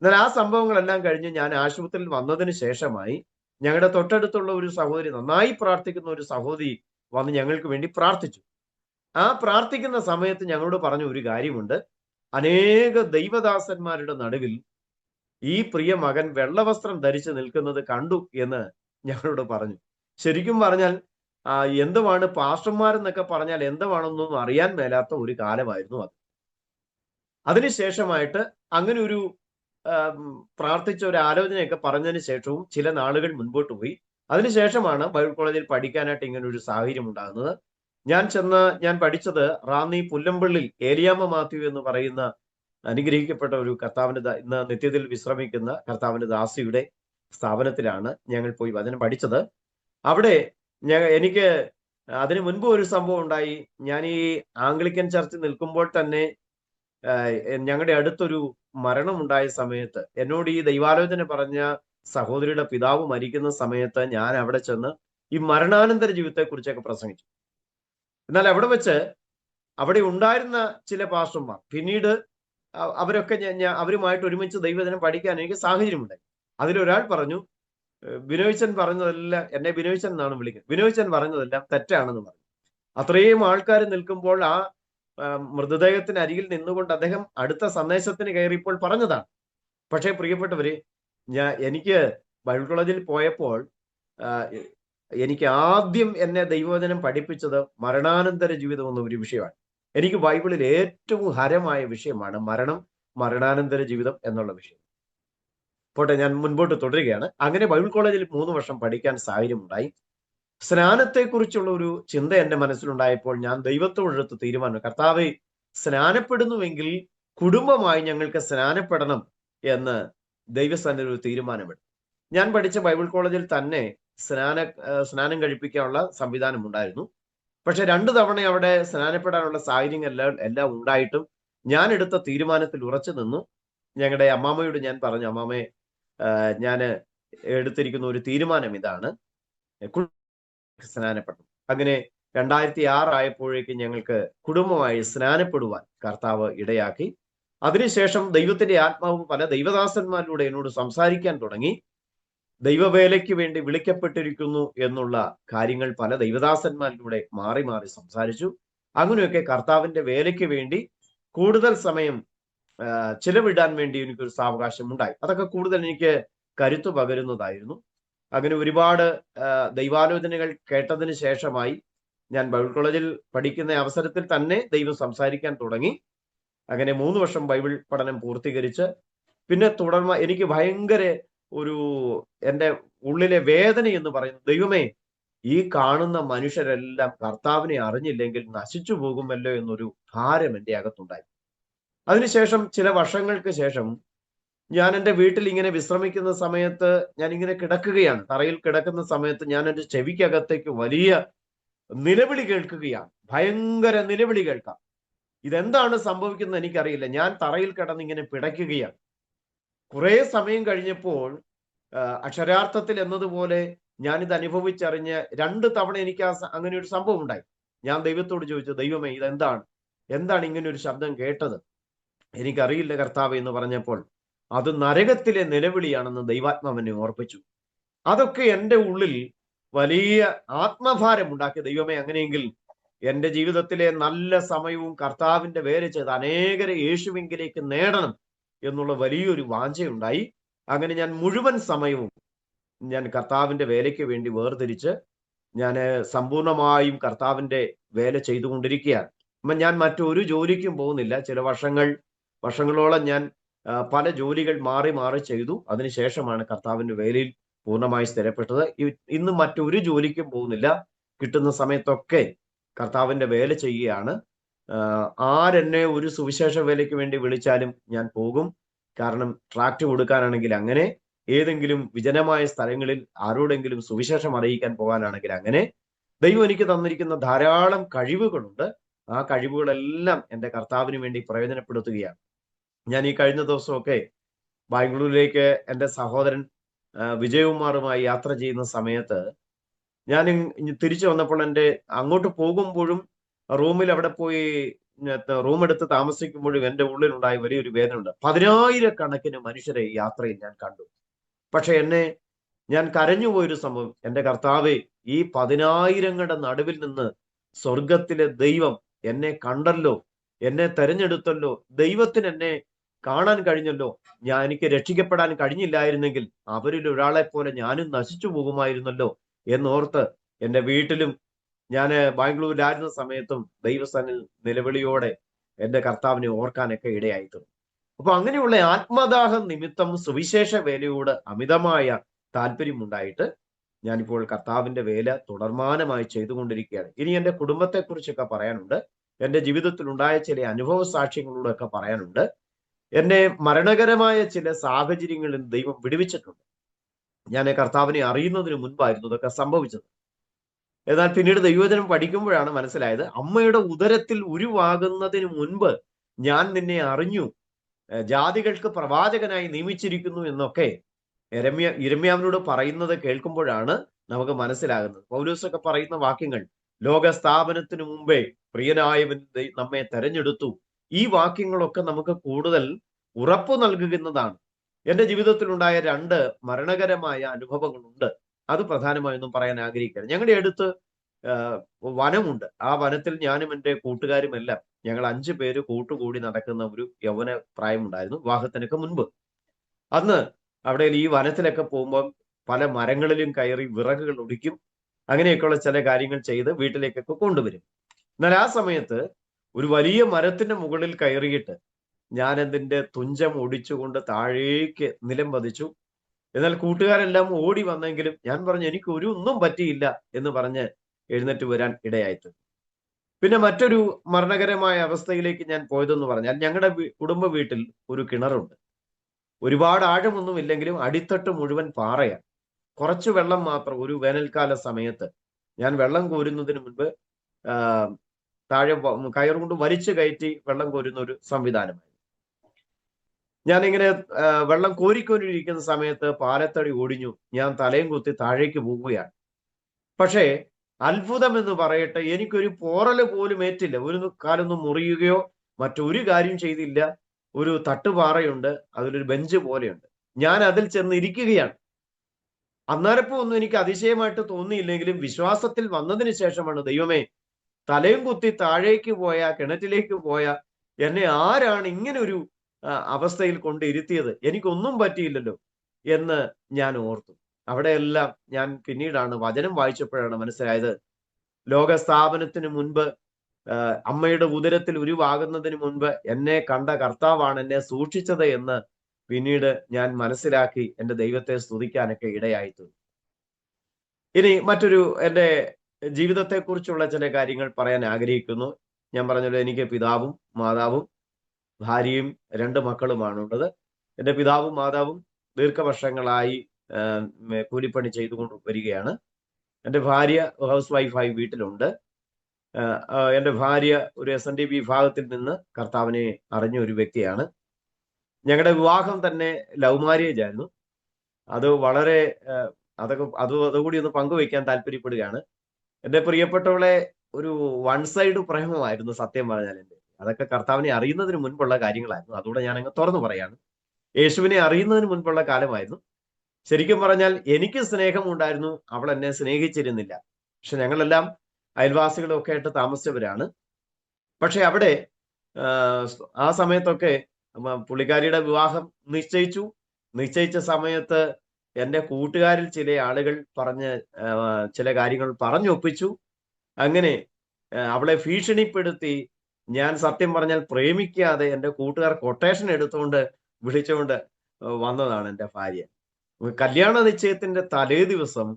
എന്നാൽ ആ സംഭവങ്ങളെല്ലാം കഴിഞ്ഞ് ഞാൻ ആശുപത്രിയിൽ വന്നതിന് ശേഷമായി ഞങ്ങളുടെ തൊട്ടടുത്തുള്ള ഒരു സഹോദരി, നന്നായി പ്രാർത്ഥിക്കുന്ന ഒരു സഹോദരി വന്ന് ഞങ്ങൾക്ക് വേണ്ടി പ്രാർത്ഥിച്ചു. ആ പ്രാർത്ഥിക്കുന്ന സമയത്ത് ഞങ്ങളോട് പറഞ്ഞ ഒരു കാര്യമുണ്ട്. അനേക ദൈവദാസന്മാരുടെ നടുവിൽ ഈ പ്രിയ മകൻ വെള്ളവസ്ത്രം ധരിച്ച് നിൽക്കുന്നത് കണ്ടു എന്ന് ഞങ്ങളോട് പറഞ്ഞു. ശരിക്കും പറഞ്ഞാൽ എന്തുവാണ് പാസ്റ്റർമാരെന്നൊക്കെ പറഞ്ഞാൽ എന്തുവാണെന്നൊന്നും അറിയാൻ മേലാത്ത ഒരു കാലമായിരുന്നു അത്. അതിനുശേഷമായിട്ട് അങ്ങനെ ഒരു പ്രാർത്ഥിച്ച ഒരു ആലോചനയൊക്കെ പറഞ്ഞതിന് ശേഷവും ചില നാളുകൾ മുൻപോട്ട് പോയി. അതിനുശേഷമാണ് ബൈബിൾ കോളേജിൽ പഠിക്കാനായിട്ട് ഇങ്ങനെ ഒരു സാഹചര്യം ഉണ്ടാകുന്നത്. ഞാൻ പഠിച്ചത് റാന്നി പുല്ലമ്പള്ളിൽ ഏലിയാമ്മ മാത്യു എന്ന് പറയുന്ന അനുഗ്രഹിക്കപ്പെട്ട ഒരു കർത്താവിന്റെ ഇന്ന് നിത്യത്തിൽ വിശ്രമിക്കുന്ന കർത്താവിന്റെ ദാസിയുടെ സ്ഥാപനത്തിലാണ് ഞങ്ങൾ പോയി വചനം പഠിച്ചത്. അവിടെ എനിക്ക് അതിനു മുൻപ് ഒരു സംഭവം ഉണ്ടായി. ഞാൻ ഈ ആംഗ്ലിക്കൻ ചർച്ചിൽ നിൽക്കുമ്പോൾ തന്നെ ഞങ്ങളുടെ അടുത്തൊരു മരണമുണ്ടായ സമയത്ത് എന്നോട് ഈ ദൈവാലോചന പറഞ്ഞ സഹോദരിയുടെ പിതാവ് മരിക്കുന്ന സമയത്ത് ഞാൻ അവിടെ ചെന്ന് ഈ മരണാനന്തര ജീവിതത്തെ കുറിച്ചൊക്കെ പ്രസംഗിച്ചു. എന്നാൽ അവിടെ ഉണ്ടായിരുന്ന ചില പാസ്റ്റർമാർ പിന്നീട് അവരൊക്കെ അവരുമായിട്ട് ഒരുമിച്ച് ദൈവവചനം പഠിക്കാൻ എനിക്ക് സാഹചര്യമുണ്ടായി. അതിലൊരാൾ പറഞ്ഞു, ബിനോയ്ച്ചൻ പറഞ്ഞതെല്ലാം, എന്നെ ബിനോയ്ച്ചൻ എന്നാണ് വിളിക്കുന്നത്, ബിനോയ്ച്ചൻ പറഞ്ഞതെല്ലാം തെറ്റാണെന്ന് പറഞ്ഞു. അത്രയും ആൾക്കാർ നിൽക്കുമ്പോൾ ആ മൃതദേഹത്തിന് അരികിൽ നിന്നുകൊണ്ട് അദ്ദേഹം അടുത്ത സന്ദേശത്തിന് കയറിയപ്പോൾ പറഞ്ഞതാണ്. പക്ഷേ പ്രിയപ്പെട്ടവര്, എനിക്ക് ബൈബിൾ കോളേജിൽ പോയപ്പോൾ എനിക്ക് ആദ്യം എന്നെ ദൈവവചനം പഠിപ്പിച്ചത് മരണാനന്തര ജീവിതം എന്ന ഒരു വിഷയമാണ്. എനിക്ക് ബൈബിളിൽ ഏറ്റവും ഹരമായ വിഷയമാണ് മരണാനന്തര ജീവിതം എന്നുള്ള വിഷയം. പോട്ടെ, ഞാൻ മുൻപോട്ട് തുടരുകയാണ്. അങ്ങനെ ബൈബിൾ കോളേജിൽ 3 വർഷം പഠിക്കാൻ സാഹചര്യമുണ്ടായി. സ്നാനത്തെക്കുറിച്ചുള്ള ഒരു ചിന്ത എന്റെ മനസ്സിലുണ്ടായപ്പോൾ ഞാൻ ദൈവത്തോടെടുത്ത് തീരുമാനം, കർത്താവേ, സ്നാനപ്പെടുന്നുവെങ്കിൽ കുടുംബമായി ഞങ്ങൾക്ക് സ്നാനപ്പെടണം എന്ന് ദൈവസ്ഥാനത്തിൽ ഒരു തീരുമാനമെടുത്തു. ഞാൻ പഠിച്ച ബൈബിൾ കോളേജിൽ തന്നെ സ്നാനം കഴിപ്പിക്കാനുള്ള സംവിധാനം ഉണ്ടായിരുന്നു. പക്ഷെ 2 തവണ അവിടെ സ്നാനപ്പെടാനുള്ള സാഹചര്യങ്ങൾ എല്ലാം ഉണ്ടായിട്ടും ഞാൻ എടുത്ത തീരുമാനത്തിൽ ഉറച്ചു നിന്നു. ഞങ്ങളുടെ അമ്മാമ്മയോട് ഞാൻ പറഞ്ഞു, അമ്മാമ്മയെ, ഞാൻ എടുത്തിരിക്കുന്ന ഒരു തീരുമാനം ഇതാണ്, സ്നാനപ്പെട്ടു. അങ്ങനെ 2006 ആയപ്പോഴേക്ക് ഞങ്ങൾക്ക് കുടുംബമായി സ്നാനപ്പെടുവാൻ കർത്താവ് ഇടയാക്കി. അതിനുശേഷം ദൈവത്തിന്റെ ആത്മാവ് പല ദൈവദാസന്മാരിലൂടെ എന്നോട് സംസാരിക്കാൻ തുടങ്ങി. ദൈവവേലയ്ക്ക് വേണ്ടി വിളിക്കപ്പെട്ടിരിക്കുന്നു എന്നുള്ള കാര്യങ്ങൾ പല ദൈവദാസന്മാരിലൂടെ മാറി മാറി സംസാരിച്ചു. അങ്ങനെയൊക്കെ കർത്താവിന്റെ വേലയ്ക്ക് വേണ്ടി കൂടുതൽ സമയം ചിലവിടാൻ വേണ്ടി എനിക്കൊരു സാവകാശം ഉണ്ടായി. അതൊക്കെ കൂടുതൽ എനിക്ക് കരുത്തു പകരുന്നതായിരുന്നു. അങ്ങനെ ഒരുപാട് ദൈവാലോചനകൾ കേട്ടതിന് ശേഷമായി ഞാൻ ബൈബിൾ കോളേജിൽ പഠിക്കുന്ന അവസരത്തിൽ തന്നെ ദൈവം സംസാരിക്കാൻ തുടങ്ങി. അങ്ങനെ 3 വർഷം ബൈബിൾ പഠനം പൂർത്തീകരിച്ച് പിന്നെ തുടർന്ന് എനിക്ക് ഭയങ്കര എൻ്റെ ഉള്ളിലെ വേദന എന്ന് പറയുന്നത്, ദൈവമേ, ഈ കാണുന്ന മനുഷ്യരെല്ലാം കർത്താവിനെ അറിഞ്ഞില്ലെങ്കിൽ നശിച്ചു പോകുമല്ലോ എന്നൊരു ഭാരം എൻ്റെ അകത്തുണ്ടായി. അതിനുശേഷം ചില വർഷങ്ങൾക്ക് ശേഷം ഞാൻ എൻ്റെ വീട്ടിൽ ഇങ്ങനെ വിശ്രമിക്കുന്ന സമയത്ത് ഞാൻ ഇങ്ങനെ കിടക്കുകയാണ്. തറയിൽ കിടക്കുന്ന സമയത്ത് ഞാൻ എൻ്റെ ചെവിക്കകത്തേക്ക് വലിയ നിലവിളി കേൾക്കുകയാണ്. ഭയങ്കര നിലവിളി കേൾക്കാം. ഇതെന്താണ് സംഭവിക്കുന്നത് എനിക്കറിയില്ല. ഞാൻ തറയിൽ കിടന്ന് ഇങ്ങനെ പിടയ്ക്കുകയാണ്. കുറെ സമയം കഴിഞ്ഞപ്പോൾ അക്ഷരാർത്ഥത്തിൽ എന്നതുപോലെ ഞാനിത് അനുഭവിച്ചറിഞ്ഞ് 2 തവണ എനിക്ക് അങ്ങനെ ഒരു സംഭവം ഉണ്ടായി. ഞാൻ ദൈവത്തോട് ചോദിച്ചു, ദൈവമേ, എന്താണ് ഇങ്ങനെ ഒരു ശബ്ദം കേട്ടത്? എനിക്കറിയില്ല കർത്താവേ എന്ന് പറഞ്ഞപ്പോൾ അത് നരകത്തിലെ നിലവിളിയാണെന്ന് ദൈവാത്മാവെന്നെ ഓർപ്പിച്ചു. അതൊക്കെ എൻ്റെ ഉള്ളിൽ വലിയ ആത്മഭാരം ഉണ്ടാക്കി. ദൈവമേ, അങ്ങനെയെങ്കിൽ എൻ്റെ ജീവിതത്തിലെ നല്ല സമയവും കർത്താവിന്റെ വേല ചെയ്ത് അനേകരെ യേശുവിങ്കിലേക്ക് നേടണം എന്നുള്ള വലിയൊരു വാഞ്ചയുണ്ടായി. അങ്ങനെ ഞാൻ മുഴുവൻ സമയവും ഞാൻ കർത്താവിന്റെ വേലയ്ക്ക് വേണ്ടി വേർതിരിച്ച് ഞാൻ സമ്പൂർണമായും കർത്താവിന്റെ വേല ചെയ്തുകൊണ്ടിരിക്കുകയാണ്. ഞാൻ മറ്റൊരു ജോലിക്കും പോകുന്നില്ല. ചില വർഷങ്ങളോളം ഞാൻ പല ജോലികൾ മാറി മാറി ചെയ്തു. അതിനുശേഷമാണ് കർത്താവിന്റെ വേലയിൽ പൂർണ്ണമായി സ്ഥിരപ്പെട്ടത്. ഇന്ന് മറ്റൊരു ജോലിക്കും പോകുന്നില്ല. കിട്ടുന്ന സമയത്തൊക്കെ കർത്താവിന്റെ വേല ചെയ്യുകയാണ്. ആരെന്നെ ഒരു സുവിശേഷ വേലയ്ക്ക് വേണ്ടി വിളിച്ചാലും ഞാൻ പോകും. കാരണം ട്രാക്ട് കൊടുക്കാനാണെങ്കിൽ അങ്ങനെ, ഏതെങ്കിലും വിജനമായ സ്ഥലങ്ങളിൽ ആരോടെങ്കിലും സുവിശേഷം അറിയിക്കാൻ പോകാനാണെങ്കിൽ അങ്ങനെ. ദൈവം എനിക്ക് തന്നിരിക്കുന്ന ധാരാളം കഴിവുകളുണ്ട്. ആ കഴിവുകളെല്ലാം എൻ്റെ കർത്താവിന് വേണ്ടി പ്രയോജനപ്പെടുത്തുകയാണ്. ഞാൻ ഈ കഴിഞ്ഞ ദിവസമൊക്കെ ബാംഗ്ലൂരിലേക്ക് എൻ്റെ സഹോദരൻ വിജയകുമാറുമായി യാത്ര ചെയ്യുന്ന സമയത്ത് ഞാൻ തിരിച്ചു വന്നപ്പോൾ എൻ്റെ അങ്ങോട്ട് പോകുമ്പോഴും റൂമിൽ അവിടെ പോയി റൂം എടുത്ത് താമസിക്കുമ്പോഴും എൻ്റെ ഉള്ളിലുണ്ടായ വലിയൊരു വേദന ഉണ്ട്. 10,000-കണക്കിന് മനുഷ്യരെ ഈ യാത്രയിൽ ഞാൻ കണ്ടു. പക്ഷെ ഞാൻ കരഞ്ഞുപോയൊരു സംഭവം, എൻ്റെ കർത്താവേ, ഈ 10,000-ങ്ങളുടെ നടുവിൽ നിന്ന് സ്വർഗത്തിലെ ദൈവം എന്നെ കണ്ടല്ലോ, എന്നെ തെരഞ്ഞെടുത്തല്ലോ, ദൈവത്തിന് എന്നെ കാണാൻ കഴിഞ്ഞല്ലോ. എനിക്ക് രക്ഷിക്കപ്പെടാൻ കഴിഞ്ഞില്ലായിരുന്നെങ്കിൽ അവരിൽ ഒരാളെ പോലെ ഞാനും നശിച്ചു പോകുമായിരുന്നല്ലോ എന്നോർത്ത് എൻ്റെ വീട്ടിലും ഞാൻ ബാംഗ്ലൂരിലായിരുന്ന സമയത്തും ദൈവസ്ഥാനിൽ നിലവിളിയോടെ എൻ്റെ കർത്താവിനെ ഓർക്കാനൊക്കെ ഇടയായിട്ടുണ്ട്. അപ്പൊ അങ്ങനെയുള്ള ആത്മദാഹം നിമിത്തം സുവിശേഷ വേലയോട് അമിതമായ താല്പര്യമുണ്ടായിട്ട് ഞാനിപ്പോൾ കർത്താവിന്റെ വേല തുടർമാനമായി ചെയ്തുകൊണ്ടിരിക്കുകയാണ്. ഇനി എൻ്റെ കുടുംബത്തെക്കുറിച്ചൊക്കെ പറയാനുണ്ട്. എൻ്റെ ജീവിതത്തിൽ ഉണ്ടായ ചില അനുഭവ സാക്ഷ്യങ്ങളോടൊക്കെ പറയാനുണ്ട്. എന്നെ മരണകരമായ ചില സാഹചര്യങ്ങളിൽ ദൈവം വിടുവിച്ചിട്ടുണ്ട്. ഞാൻ കർത്താവിനെ അറിയുന്നതിന് മുൻപായിരുന്നു ഇതൊക്കെ സംഭവിച്ചത്. എന്നാൽ പിന്നീട് ദൈവവചനം പഠിക്കുമ്പോഴാണ് മനസ്സിലായത്, അമ്മയുടെ ഉദരത്തിൽ ഉരുവാകുന്നതിന് മുൻപ് ഞാൻ നിന്നെ അറിഞ്ഞു, ജാതികൾക്ക് പ്രവാചകനായി നിയമിച്ചിരിക്കുന്നു എന്നൊക്കെ യിരെമ്യാവിനോട് പറയുന്നത് കേൾക്കുമ്പോഴാണ് നമുക്ക് മനസ്സിലാകുന്നത്. പൗലോസൊക്കെ പറയുന്ന വാക്യങ്ങൾ, ലോകസ്ഥാപനത്തിനു മുമ്പേ പ്രിയനായവൻ നമ്മെ തെരഞ്ഞെടുത്തു, ഈ വാക്യങ്ങളൊക്കെ നമുക്ക് കൂടുതൽ ഉറപ്പു നൽകുന്നതാണ്. എൻ്റെ ജീവിതത്തിലുണ്ടായ 2 മരണകരമായ അനുഭവങ്ങളുണ്ട്. അത് പ്രധാനമായൊന്നും പറയാൻ ആഗ്രഹിക്കുകയാണ്. ഞങ്ങളുടെ അടുത്ത് വനമുണ്ട്. ആ വനത്തിൽ ഞാനും എൻ്റെ കൂട്ടുകാരും എല്ലാം ഞങ്ങൾ 5 പേര് കൂട്ടുകൂടി നടക്കുന്ന ഒരു യൗവന പ്രായമുണ്ടായിരുന്നു, വിവാഹത്തിനൊക്കെ മുൻപ്. അന്ന് അവിടെ ഈ വനത്തിലൊക്കെ പോകുമ്പോൾ പല മരങ്ങളിലും കയറി വിറകുകൾ ഒടിക്കും, അങ്ങനെയൊക്കെയുള്ള ചില കാര്യങ്ങൾ ചെയ്ത് വീട്ടിലേക്കൊക്കെ കൊണ്ടുവരും. എന്നാൽ ആ സമയത്ത് ഒരു വലിയ മരത്തിന്റെ മുകളിൽ കയറിയിട്ട് ഞാൻ അതിന്റെ തുഞ്ചം ഒടിച്ചുകൊണ്ട് താഴേക്ക് നിലം പതിച്ചു. എന്നാൽ കൂട്ടുകാരെല്ലാം ഓടി വന്നെങ്കിലും ഞാൻ പറഞ്ഞു, എനിക്ക് ഒന്നും പറ്റിയില്ല എന്ന് പറഞ്ഞ് എഴുന്നേറ്റ് വരാൻ ഇടയായിട്ടുണ്ട്. പിന്നെ മറ്റൊരു മരണകരമായ അവസ്ഥയിലേക്ക് ഞാൻ പോയതെന്ന് പറഞ്ഞാൽ, ഞങ്ങളുടെ കുടുംബ വീട്ടിൽ ഒരു കിണറുണ്ട്. ഒരുപാട് ആഴമൊന്നും ഇല്ലെങ്കിലും അടിത്തട്ട് മുഴുവൻ പാറയാണ്. കുറച്ച് വെള്ളം മാത്രം. ഒരു വേനൽക്കാല സമയത്ത് ഞാൻ വെള്ളം കോരുന്നതിന് മുൻപ് താഴെ കയറുകൊണ്ട് വലിച്ചു കയറ്റി വെള്ളം കോരുന്ന ഒരു സംവിധാനമായിരുന്നു. ഞാനിങ്ങനെ വെള്ളം കോരിക്കൊണ്ടിരിക്കുന്ന സമയത്ത് പാലത്തടി ഒടിഞ്ഞു. ഞാൻ തലയും കുത്തി താഴേക്ക് പോവുകയാണ്. പക്ഷേ അത്ഭുതം എന്ന് പറയട്ടെ, എനിക്കൊരു പോറല് പോലും ഏറ്റില്ല. ഒരു കാലൊന്നും മുറിയുകയോ മറ്റൊരു കാര്യം ചെയ്തില്ല. ഒരു തട്ടുപാറയുണ്ട്, അതിലൊരു ബെഞ്ച് പോലെയുണ്ട്. ഞാൻ അതിൽ ചെന്ന് ഇരിക്കുകയാണ്. അന്നേരപ്പോ ഒന്നും എനിക്ക് അതിശയമായിട്ട് തോന്നിയില്ലെങ്കിലും വിശ്വാസത്തിൽ വന്നതിന് ശേഷമാണ്, ദൈവമേ, തലയും കുത്തി താഴേക്ക് പോയ, കിണറ്റിലേക്ക് പോയ എന്നെ ആരാണ് ഇങ്ങനെ ഒരു അവസ്ഥയിൽ കൊണ്ടിരുത്തിയത്? എനിക്കൊന്നും പറ്റിയില്ലല്ലോ എന്ന് ഞാൻ ഓർത്തു. അവിടെയെല്ലാം ഞാൻ പിന്നീടാണ് വചനം വായിച്ചപ്പോഴാണ് മനസ്സിലായത്, ലോകസ്ഥാപനത്തിന് മുൻപ് അമ്മയുടെ ഉദരത്തിൽ ഉരുവാകുന്നതിന് മുൻപ് എന്നെ കണ്ട കർത്താവാണ് എന്നെ സൂക്ഷിച്ചത് എന്ന് പിന്നീട് ഞാൻ മനസ്സിലാക്കി എൻ്റെ ദൈവത്തെ സ്തുതിക്കാനൊക്കെ ഇടയായിട്ടുണ്ട്. ഇനി മറ്റൊരു എൻ്റെ ജീവിതത്തെക്കുറിച്ചുള്ള ചില കാര്യങ്ങൾ പറയാൻ ആഗ്രഹിക്കുന്നു. ഞാൻ പറഞ്ഞല്ലോ, എനിക്ക് പിതാവും മാതാവും ഭാര്യയും 2 മക്കളുമാണുള്ളത്. എൻ്റെ പിതാവും മാതാവും ദീർഘവർഷങ്ങളായി കൂലിപ്പണി ചെയ്തുകൊണ്ട് വരികയാണ്. എൻ്റെ ഭാര്യ ഹൗസ് വൈഫായി വീട്ടിലുണ്ട്. എൻ്റെ ഭാര്യ ഒരു SNDP വിഭാഗത്തിൽ നിന്ന് കർത്താവിനെ അറിഞ്ഞ ഒരു വ്യക്തിയാണ്. ഞങ്ങളുടെ വിവാഹം തന്നെ ലവ് മാരേജ് ആയിരുന്നു. അത് വളരെ അതുകൂടി ഒന്ന് പങ്കുവയ്ക്കാൻ താല്പര്യപ്പെടുകയാണ്. എൻ്റെ പ്രിയപ്പെട്ടവളെ, ഒരു 1 സൈഡ് പ്രേമമായിരുന്നു സത്യം പറഞ്ഞാൽ. അതൊക്കെ കർത്താവിനെ അറിയുന്നതിന് മുൻപുള്ള കാര്യങ്ങളായിരുന്നു. അതുകൂടെ ഞാൻ അങ്ങ് തുറന്നു പറയാണ്. യേശുവിനെ അറിയുന്നതിന് മുൻപുള്ള കാലമായിരുന്നു. ശരിക്കും പറഞ്ഞാൽ എനിക്ക് സ്നേഹം ഉണ്ടായിരുന്നു, അവൾ എന്നെ സ്നേഹിച്ചിരുന്നില്ല. പക്ഷെ ഞങ്ങളെല്ലാം അയൽവാസികളും ഒക്കെ ആയിട്ട് താമസിച്ചവരാണ്. പക്ഷെ അവിടെ ആ സമയത്തൊക്കെ പുള്ളിക്കാരിയുടെ വിവാഹം നിശ്ചയിച്ച സമയത്ത് എൻ്റെ കൂട്ടുകാരിൽ ചില ആളുകൾ ചില കാര്യങ്ങൾ പറഞ്ഞൊപ്പിച്ചു. അങ്ങനെ അവളെ ഭീഷണിപ്പെടുത്തി ഞാൻ സത്യം പറഞ്ഞാൽ പ്രേമിക്കാതെ എൻ്റെ കൂട്ടുകാർ കൊട്ടേഷൻ എടുത്തുകൊണ്ട് വിളിച്ചുകൊണ്ട് വന്നതാണ് എൻ്റെ ഭാര്യ. കല്യാണ നിശ്ചയത്തിന്റെ തലേ ദിവസം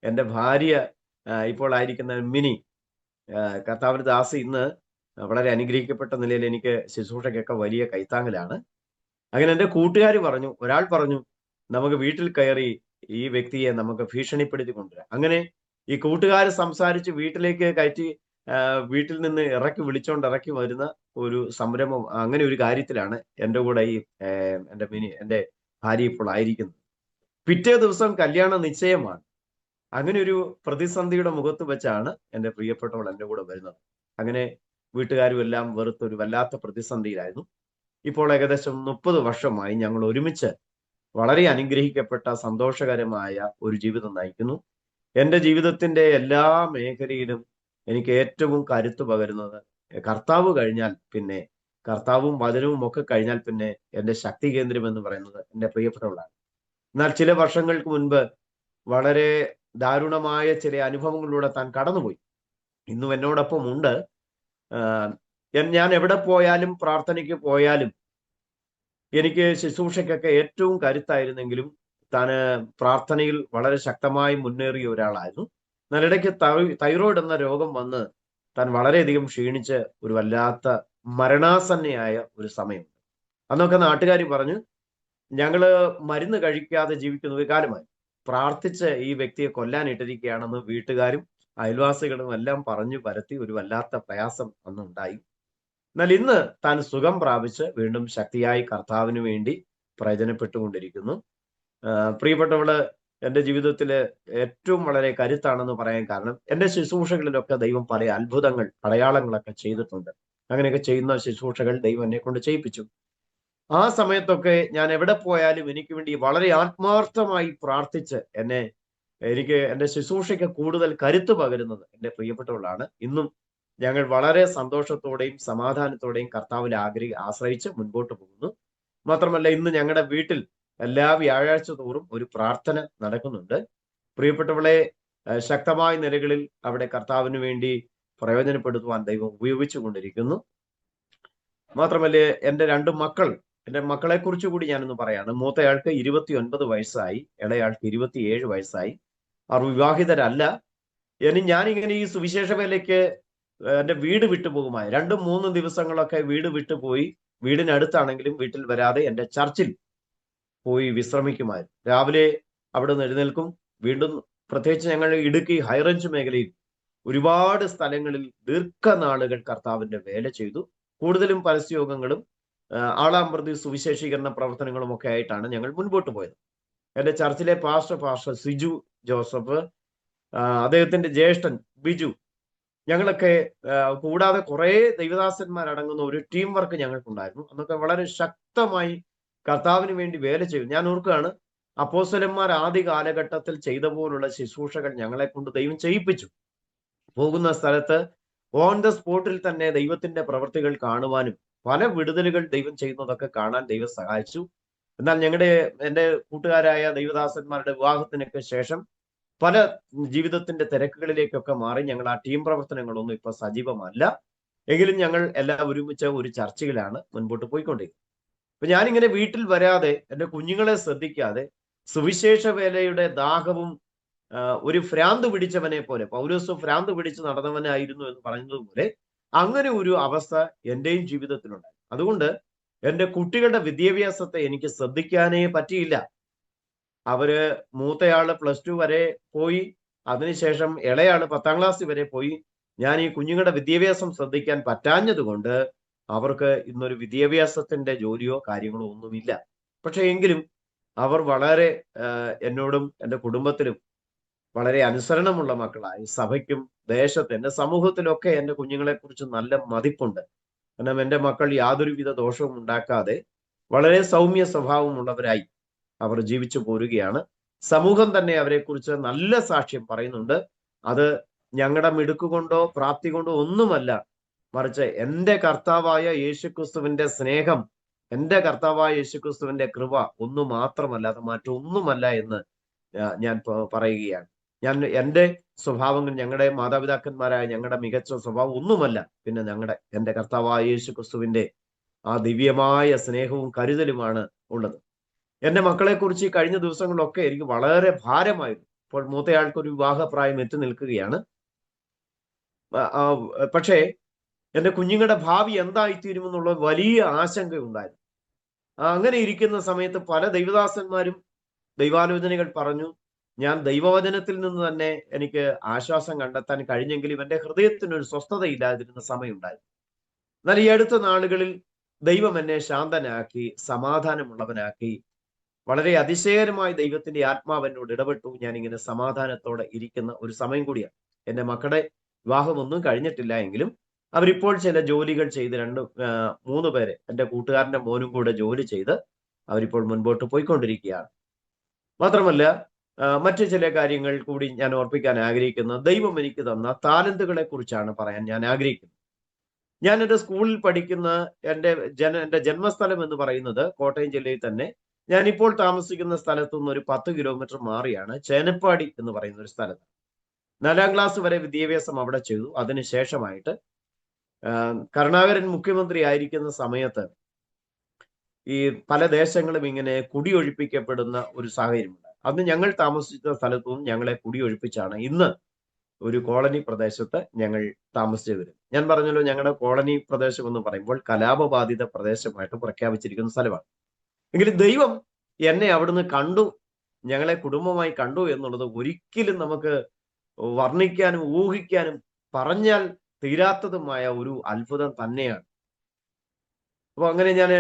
എൻ്റെ ഭാര്യ, ഇപ്പോൾ ആയിരിക്കുന്ന മിനി, കർത്താവിന്റെ ദാസി, ഇന്ന് വളരെ അനുഗ്രഹിക്കപ്പെട്ട നിലയിൽ എനിക്ക് ശുശ്രൂഷയ്ക്കൊക്കെ വലിയ കൈത്താങ്ങലാണ്. അങ്ങനെ എൻ്റെ കൂട്ടുകാർ ഒരാൾ പറഞ്ഞു, നമുക്ക് വീട്ടിൽ കയറി ഈ വ്യക്തിയെ നമുക്ക് ഭീഷണിപ്പെടുത്തി കൊണ്ടുവരാം. അങ്ങനെ ഈ കൂട്ടുകാർ സംസാരിച്ച് വീട്ടിലേക്ക് കയറ്റി വീട്ടിൽ നിന്ന് വിളിച്ചോണ്ട് ഇറക്കി വരുന്ന ഒരു സംരംഭം, അങ്ങനെ ഒരു കാര്യത്തിലാണ് എൻ്റെ കൂടെ ഈ എൻ്റെ ഭാര്യ ഇപ്പോൾ ആയിരിക്കുന്നത്. പിറ്റേ ദിവസം കല്യാണ നിശ്ചയമാണ്. അങ്ങനെ ഒരു പ്രതിസന്ധിയുടെ മുഖത്ത് വെച്ചാണ് എൻ്റെ പ്രിയപ്പെട്ടവൾ എൻ്റെ കൂടെ വരുന്നത്. അങ്ങനെ വീട്ടുകാരും എല്ലാം വെറുത്തൊരു വല്ലാത്ത പ്രതിസന്ധിയിലായിരുന്നു. ഇപ്പോൾ ഏകദേശം 30 വർഷമായി ഞങ്ങൾ ഒരുമിച്ച് വളരെ അനുഗ്രഹിക്കപ്പെട്ട സന്തോഷകരമായ ഒരു ജീവിതം നയിക്കുന്നു. എൻ്റെ ജീവിതത്തിന്റെ എല്ലാ മേഖലയിലും എനിക്ക് ഏറ്റവും കരുത്ത് പകരുന്നത് കർത്താവ് കഴിഞ്ഞാൽ പിന്നെ, കർത്താവും വചനവും ഒക്കെ കഴിഞ്ഞാൽ പിന്നെ എൻ്റെ ശക്തി കേന്ദ്രം എന്ന് പറയുന്നത് എൻ്റെ പ്രിയപ്പെട്ടവളാണ്. എന്നാൽ ചില വർഷങ്ങൾക്ക് മുൻപ് വളരെ ദാരുണമായ ചില അനുഭവങ്ങളിലൂടെ താൻ കടന്നുപോയി. ഇന്നും എന്നോടൊപ്പം ഉണ്ട്. ഞാൻ എവിടെ പോയാലും പ്രാർത്ഥനയ്ക്ക് പോയാലും എനിക്ക് ശുശ്രൂഷയ്ക്കൊക്കെ ഏറ്റവും കരുത്തായിരുന്നെങ്കിലും താന് പ്രാർത്ഥനയിൽ വളരെ ശക്തമായി മുന്നേറിയ ഒരാളായിരുന്നു. എന്നാൽ ഇടയ്ക്ക് തൈറോയ്ഡ് എന്ന രോഗം വന്ന് താൻ വളരെയധികം ക്ഷീണിച്ച് ഒരു വല്ലാത്ത മരണാസന്നയായ ഒരു സമയം. അന്നൊക്കെ നാട്ടുകാർ പറഞ്ഞു, ഞങ്ങള് മരുന്ന് കഴിക്കാതെ ജീവിക്കുന്ന ഒരു കാലമായി, പ്രാർത്ഥിച്ച് ഈ വ്യക്തിയെ കൊല്ലാനിട്ടിരിക്കുകയാണെന്ന് വീട്ടുകാരും അയൽവാസികളും എല്ലാം പറഞ്ഞു പരത്തി ഒരു വല്ലാത്ത പ്രയാസം അന്നുണ്ടായി. എന്നാൽ ഇന്ന് താൻ സുഖം പ്രാപിച്ച് വീണ്ടും ശക്തിയായി കർത്താവിന് വേണ്ടി പ്രയോജനപ്പെട്ടുകൊണ്ടിരിക്കുന്നു. പ്രിയപ്പെട്ടവള് എൻ്റെ ജീവിതത്തില് ഏറ്റവും വളരെ കരുത്താണെന്ന് പറയാൻ കാരണം, എൻ്റെ ശുശ്രൂഷകളിലൊക്കെ ദൈവം പല അത്ഭുതങ്ങൾ, അടയാളങ്ങളൊക്കെ ചെയ്തിട്ടുണ്ട്. അങ്ങനെയൊക്കെ ചെയ്യുന്ന ശുശ്രൂഷകൾ ദൈവം എന്നെ കൊണ്ട് ചെയ്യിപ്പിച്ചു. ആ സമയത്തൊക്കെ ഞാൻ എവിടെ പോയാലും എനിക്ക് വേണ്ടി വളരെ ആത്മാർത്ഥമായി പ്രാർത്ഥിച്ച് എനിക്ക് എൻ്റെ ശുശ്രൂഷയ്ക്ക് കൂടുതൽ കരുത്ത് പകരുന്നത് എൻ്റെ പ്രിയപ്പെട്ടവളാണ്. ഇന്നും ഞങ്ങൾ വളരെ സന്തോഷത്തോടെയും സമാധാനത്തോടെയും കർത്താവിൽ ആശ്രയിച്ച് മുൻപോട്ട് പോകുന്നു. മാത്രമല്ല, ഇന്ന് ഞങ്ങളുടെ വീട്ടിൽ എല്ലാ വ്യാഴാഴ്ച തോറും ഒരു പ്രാർത്ഥന നടക്കുന്നുണ്ട്. പ്രിയപ്പെട്ടവളെ ശക്തമായ നിലകളിൽ അവിടെ കർത്താവിന് വേണ്ടി പ്രയോജനപ്പെടുത്തുവാൻ ദൈവം ഉപയോഗിച്ചു കൊണ്ടിരിക്കുന്നു. മാത്രമല്ല, എൻ്റെ മക്കളെ കുറിച്ച് കൂടി ഞാനൊന്ന് പറയാണ്. മൂത്തയാൾക്ക് 29 വയസ്സായി, ഇളയാൾക്ക് 27 വയസ്സായി. അവർ വിവാഹിതരല്ല. ഞാനിങ്ങനെ ഈ സുവിശേഷ വേലയ്ക്ക് എൻ്റെ വീട് വിട്ടുപോകുമായി 2-3 ദിവസങ്ങളൊക്കെ വീട് വിട്ടുപോയി. വീടിനടുത്താണെങ്കിലും വീട്ടിൽ വരാതെ എൻ്റെ ചർച്ചിൽ പോയി വിശ്രമിക്കുമായിരുന്നു. രാവിലെ അവിടെ നിന്ന് എഴുന്നേൽക്കും. വീണ്ടും പ്രത്യേകിച്ച് ഞങ്ങൾ ഇടുക്കി ഹൈറേഞ്ച് മേഖലയിൽ ഒരുപാട് സ്ഥലങ്ങളിൽ ദീർഘനാളുകൾ കർത്താവിന്റെ വേല ചെയ്തു. കൂടുതലും പരസ്യയോഗങ്ങളും ആളാമ്പ്രതി സുവിശേഷീകരണ പ്രവർത്തനങ്ങളും ഒക്കെ ആയിട്ടാണ് ഞങ്ങൾ മുൻപോട്ട് പോയത്. എൻ്റെ ചർച്ചിലെ പാസ്റ്റർ സിജു ജോസഫ്, അദ്ദേഹത്തിന്റെ ജ്യേഷ്ഠൻ ബിജു, ഞങ്ങളൊക്കെ കൂടാതെ കുറെ ദൈവദാസന്മാരടങ്ങുന്ന ഒരു ടീം വർക്ക് ഞങ്ങൾക്കുണ്ടായിരുന്നു. അന്നൊക്കെ വളരെ ശക്തമായി കർത്താവിന് വേണ്ടി വേല ചെയ്തു. ഞാൻ ഓർക്കുകയാണ്, അപ്പോസ്തലന്മാർ ആദ്യ കാലഘട്ടത്തിൽ ചെയ്ത പോലുള്ള ശുശ്രൂഷകൾ ഞങ്ങളെ കൊണ്ട് ദൈവം ചെയ്യിപ്പിച്ചു. പോകുന്ന സ്ഥലത്ത് ഓൺ ദ സ്പോട്ടിൽ തന്നെ ദൈവത്തിന്റെ പ്രവൃത്തികൾ കാണുവാനും പല വിടുതലുകൾ ദൈവം ചെയ്യുന്നതൊക്കെ കാണാൻ ദൈവം സഹായിച്ചു. എന്നാൽ എൻ്റെ കൂട്ടുകാരായ ദൈവദാസന്മാരുടെ വിവാഹത്തിനൊക്കെ ശേഷം പല ജീവിതത്തിന്റെ തിരക്കുകളിലേക്കൊക്കെ മാറി ഞങ്ങൾ ആ ടീം പ്രവർത്തനങ്ങളൊന്നും ഇപ്പൊ സജീവമല്ല. എങ്കിലും ഞങ്ങൾ എല്ലാം ഒരുമിച്ച് ഒരു ചർച്ചയിലാണ് മുൻപോട്ട് പോയിക്കൊണ്ടിരിക്കുന്നത്. അപ്പൊ ഞാനിങ്ങനെ വീട്ടിൽ വരാതെ, എൻ്റെ കുഞ്ഞുങ്ങളെ ശ്രദ്ധിക്കാതെ, സുവിശേഷ വേലയുടെ ദാഹവും ഒരു ഭ്രാന്ത് പിടിച്ചവനെ പോലെ, പൗലോസ് ഭ്രാന്ത് പിടിച്ച് നടന്നവനായിരുന്നു എന്ന് പറഞ്ഞതുപോലെ അങ്ങനെ ഒരു അവസ്ഥ എന്റെയും ജീവിതത്തിലുണ്ടായി. അതുകൊണ്ട് എൻ്റെ കുട്ടികളുടെ വിദ്യാഭ്യാസത്തെ എനിക്ക് ശ്രദ്ധിക്കാനേ പറ്റിയില്ല. അവര് മൂത്തയാള് +2 വരെ പോയി, അതിനുശേഷം ഇളയാള് 10ാം ക്ലാസ് വരെ പോയി. ഞാൻ ഈ കുഞ്ഞുങ്ങളുടെ വിദ്യാഭ്യാസം ശ്രദ്ധിക്കാൻ പറ്റാഞ്ഞത് കൊണ്ട് അവർക്ക് ഇന്നൊരു വിദ്യാഭ്യാസത്തിന്റെ ജോലിയോ കാര്യങ്ങളോ ഒന്നുമില്ല. പക്ഷെ എങ്കിലും അവർ വളരെ എന്നോടും എൻ്റെ കുടുംബത്തിലും വളരെ അനുസരണമുള്ള മക്കളായി. സഭയ്ക്കും ദേശത്ത് എൻ്റെ സമൂഹത്തിലൊക്കെ എൻ്റെ കുഞ്ഞുങ്ങളെ കുറിച്ച് നല്ല മതിപ്പുണ്ട്. കാരണം എൻ്റെ മക്കൾ യാതൊരുവിധ ദോഷവും ഉണ്ടാക്കാതെ വളരെ സൗമ്യ സ്വഭാവമുള്ളവരായി അവർ ജീവിച്ചു പോരുകയാണ്. സമൂഹം തന്നെ അവരെക്കുറിച്ച് നല്ല സാക്ഷ്യം പറയുന്നുണ്ട്. അത് ഞങ്ങളുടെ മിടുക്കുകൊണ്ടോ പ്രാപ്തി കൊണ്ടോ ഒന്നുമല്ല, മറിച്ച് എൻ്റെ കർത്താവായ യേശുക്രിസ്തുവിന്റെ സ്നേഹം, എൻ്റെ കർത്താവായ യേശുക്രിസ്തുവിന്റെ കൃപ ഒന്നു മാത്രമല്ല, അത് മറ്റൊന്നുമല്ല എന്ന് ഞാൻ പറയുകയാണ്. എൻ്റെ സ്വഭാവങ്ങൾ, ഞങ്ങളുടെ മാതാപിതാക്കന്മാരായ ഞങ്ങളുടെ മികച്ച സ്വഭാവം ഒന്നുമല്ല, പിന്നെ എൻ്റെ കർത്താവായ യേശുക്രിസ്തുവിന്റെ ആ ദിവ്യമായ സ്നേഹവും കരുതലുമാണ് ഉള്ളത്. എൻ്റെ മക്കളെക്കുറിച്ച് കഴിഞ്ഞ ദിവസങ്ങളിലൊക്കെ എനിക്ക് വളരെ ഭാരമായിരുന്നു. ഇപ്പോൾ മൂത്തയാൾക്കൊരു വിവാഹപ്രായം എത്തി നിൽക്കുകയാണ്. പക്ഷേ എൻ്റെ കുഞ്ഞുങ്ങളുടെ ഭാവി എന്തായിത്തീരുമെന്നുള്ള വലിയ ആശങ്കയുണ്ടായിരുന്നു. അങ്ങനെ ഇരിക്കുന്ന സമയത്ത് പല ദൈവദാസന്മാരും ദൈവാലോചനകൾ പറഞ്ഞു. ഞാൻ ദൈവവചനത്തിൽ നിന്ന് തന്നെ എനിക്ക് ആശ്വാസം കണ്ടെത്താൻ കഴിഞ്ഞെങ്കിലും എൻ്റെ ഹൃദയത്തിനൊരു സ്വസ്ഥതയില്ലാതിരുന്ന സമയമുണ്ടായി. എന്നാൽ ഈ അടുത്ത നാളുകളിൽ ദൈവം എന്നെ ശാന്തനാക്കി, സമാധാനമുള്ളവനാക്കി. വളരെ അതിശയകരമായി ദൈവത്തിന്റെ ആത്മാവ് എന്നോട് ഇടപെട്ടു. ഞാനിങ്ങനെ സമാധാനത്തോടെ ഇരിക്കുന്ന ഒരു സമയം കൂടിയാണ്. എൻ്റെ മക്കളുടെ വിവാഹമൊന്നും കഴിഞ്ഞിട്ടില്ല എങ്കിലും അവരിപ്പോൾ ചില ജോലികൾ ചെയ്ത് 3 പേര്, എൻ്റെ കൂട്ടുകാരന്റെ മോനും കൂടെ ജോലി ചെയ്ത് അവരിപ്പോൾ മുൻപോട്ട് പോയിക്കൊണ്ടിരിക്കുകയാണ്. മാത്രമല്ല മറ്റു ചില കാര്യങ്ങൾ കൂടി ഞാൻ ഓർപ്പിക്കാൻ ആഗ്രഹിക്കുന്നത്, ദൈവം എനിക്ക് തന്ന താലന്തുകളെ കുറിച്ചാണ് പറയാൻ ഞാൻ ആഗ്രഹിക്കുന്നത്. ഞാൻ എൻ്റെ സ്കൂളിൽ പഠിക്കുന്ന എൻ്റെ ജന്മസ്ഥലം എന്ന് പറയുന്നത് കോട്ടയം ജില്ലയിൽ തന്നെ. ഞാനിപ്പോൾ താമസിക്കുന്ന സ്ഥലത്തു നിന്ന് ഒരു 10 കിലോമീറ്റർ മാറിയാണ് ചേനപ്പാടി എന്ന് പറയുന്ന ഒരു സ്ഥലത്ത്. 4ാം ക്ലാസ് വരെ വിദ്യാഭ്യാസം അവിടെ ചെയ്തു. അതിനുശേഷമായിട്ട് കരുണാകരൻ മുഖ്യമന്ത്രി ആയിരിക്കുന്ന സമയത്ത് ഈ പല ദേശങ്ങളും ഇങ്ങനെ കുടിയൊഴിപ്പിക്കപ്പെടുന്ന ഒരു സാഹചര്യമുണ്ട്. അന്ന് ഞങ്ങൾ താമസിച്ച സ്ഥലത്തു നിന്നും ഞങ്ങളെ കുടിയൊഴിപ്പിച്ചാണ് ഇന്ന് ഒരു കോളനി പ്രദേശത്ത് ഞങ്ങൾ താമസിച്ചു വരും. ഞാൻ പറഞ്ഞല്ലോ, ഞങ്ങളുടെ കോളനി പ്രദേശം എന്ന് പറയുമ്പോൾ കലാപബാധിത പ്രദേശമായിട്ട് പ്രഖ്യാപിച്ചിരിക്കുന്ന സ്ഥലമാണ്. എങ്കിലും ദൈവം എന്നെ അവിടുന്ന് കണ്ടു, ഞങ്ങളെ കുടുംബമായി കണ്ടു എന്നുള്ളത് ഒരിക്കലും നമുക്ക് വർണ്ണിക്കാനും ഊഹിക്കാനും പറഞ്ഞാൽ തീരാത്തതുമായ ഒരു അത്ഭുതം തന്നെയാണ്. അപ്പോൾ അങ്ങനെ ഞാൻ